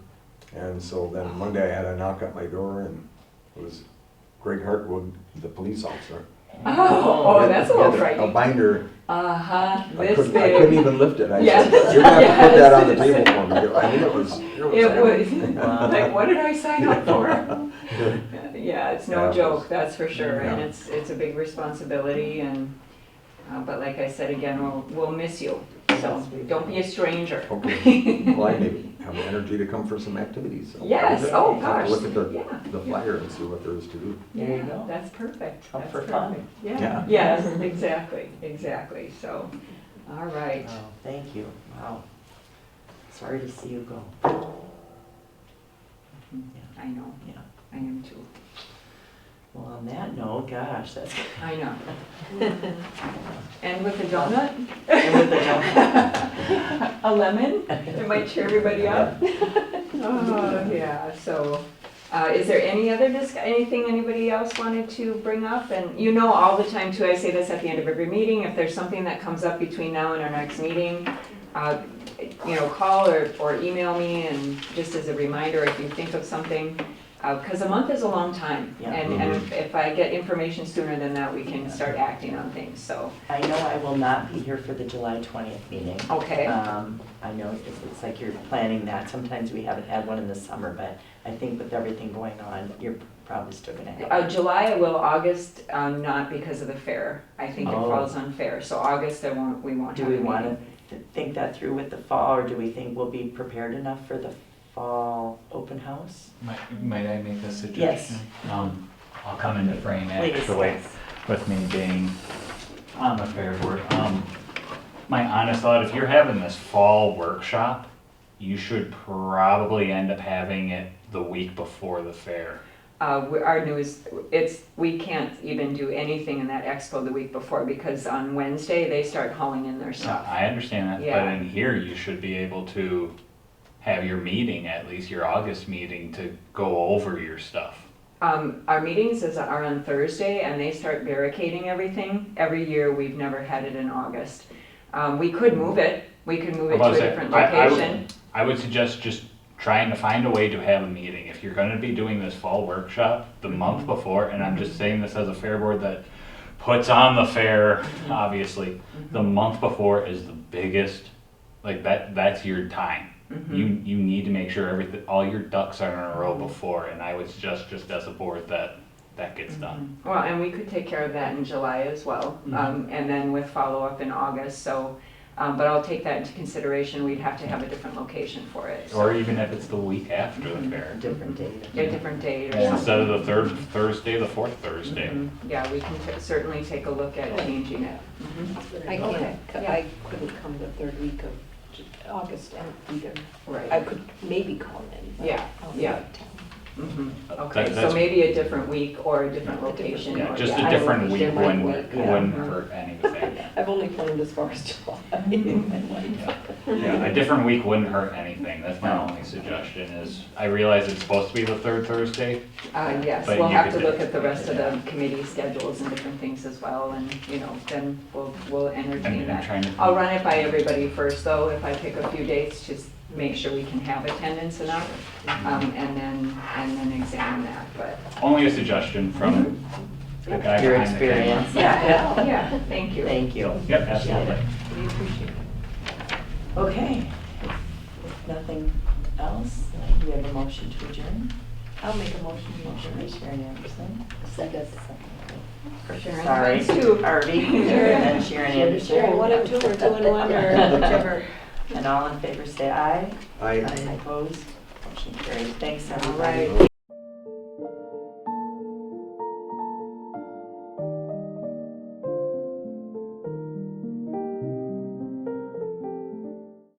and so then one day I had a knock at my door, and it was Greg Hartwood, the police officer. Oh, that's a little He had A frightening. binder, Uh-huh, I this couldn't even big. lift it. I Yes. said, you're gonna have to put that on the Yes. table for me. I mean, it was It heavy. was, like, what did I sign up for? Yeah, it's no Yeah, it joke, was- that's for sure, and Yeah. it's a big responsibility, and, but like I said again, we'll miss you, so don't be a stranger. Okay, well, I may have the energy to come for some activities. so Yes, I'll oh gosh, Look at yeah. the flyer and see what there is to do. There you go. That's perfect. Up That's for perfect. fun. Yeah, Yeah. yes, exactly, so, all right. Oh, thank you. Wow. Sorry to see you go. I know, Yeah. I am too, Well, on that note, gosh, that's. I know. And with the donut? And with the donut. A lemon? It might cheer everybody up. Oh, yeah, so, is there any other anything anybody else wanted to bring up? And you know, all the time too, I say this at the end of every meeting, if there's something that comes up between now and our next meeting, call or email me, and just as a reminder, if you think of something, because a month is a long time. Yeah. And if I get information sooner than that, we can start acting on things, so. I know I will not be here for the July 20th meeting. Okay. I know it's like you're planning that. Sometimes we haven't had one in the summer, but I think with everything going on, you're probably still gonna have. July I will, August, not because of the fair. I think it Oh. falls on fair, so August we won't Do have a we want meeting. to think that through with the fall, or do we think we'll be prepared enough for the fall open house? Might I make a suggestion? I'll come into frame Please, actually, yes. with me being on the fair board. My honest thought, if you're having this fall workshop, you should probably end up having it the week before the fair. Our news, we can't even do anything in that expo the week before, because on Wednesday, they start hauling in their stuff. I understand that, Yeah. but in here, you should be able to have your meeting, at least your August meeting, to go over your stuff. Our meetings are on Thursday, and they start barricading everything. Every year, we've never had it in August. We could move it. We could move it to a different location. I would suggest just trying to find a way to have a meeting. If you're gonna be doing this fall workshop the month before, and I'm just saying this as a fair board that puts on the fair, obviously, the month before is the biggest, like that's your time. You need to make sure all your ducks are in a row before, and I would suggest just as a board that that gets done. Well, and we could take care of that in July as well, and then with follow-up in August, so, but I'll take that into consideration, we'd have to have a different location for it. so- Or even if it's the week after the fair. Different date. A different date or And something. instead of the third Thursday, the fourth Thursday. Yeah, we can certainly take a look at changing it. I Okay. I couldn't come the third week of August either. I Right. could maybe call in, but Yeah, I'll be yeah. out of town. Okay, so That's- maybe a different week or a different location. Yeah, or- just yeah. a different week Different wouldn't, week, yeah. wouldn't hurt anything. I've only planned as far as July. Yeah, a different week wouldn't hurt anything. That's my only suggestion is, I realize it's supposed to be the third Thursday. Yes, But we'll you have to could- look at the rest of the committee schedules and different things as well, and, then we'll entertain I'm that. trying to. I'll run it by everybody first, though, if I pick a few dates, just make sure we can have attendance enough, and then examine that, but. Only a suggestion from the guy Your behind the camera. experience. Yeah, Yeah, thank you. thank you. Yep, absolutely. We appreciate it. Okay, if nothing else, do we have a motion to adjourn? I'll make a motion. Motion by Sharon Anderson. Second. Sharon, Sorry, thanks, too. Harvey, and then Sharon Anderson. Sharon, 1 and 2 or 2 and 1 or whichever. And all in favor say aye. I Opposed? Motion carried. Thanks, All everybody. right.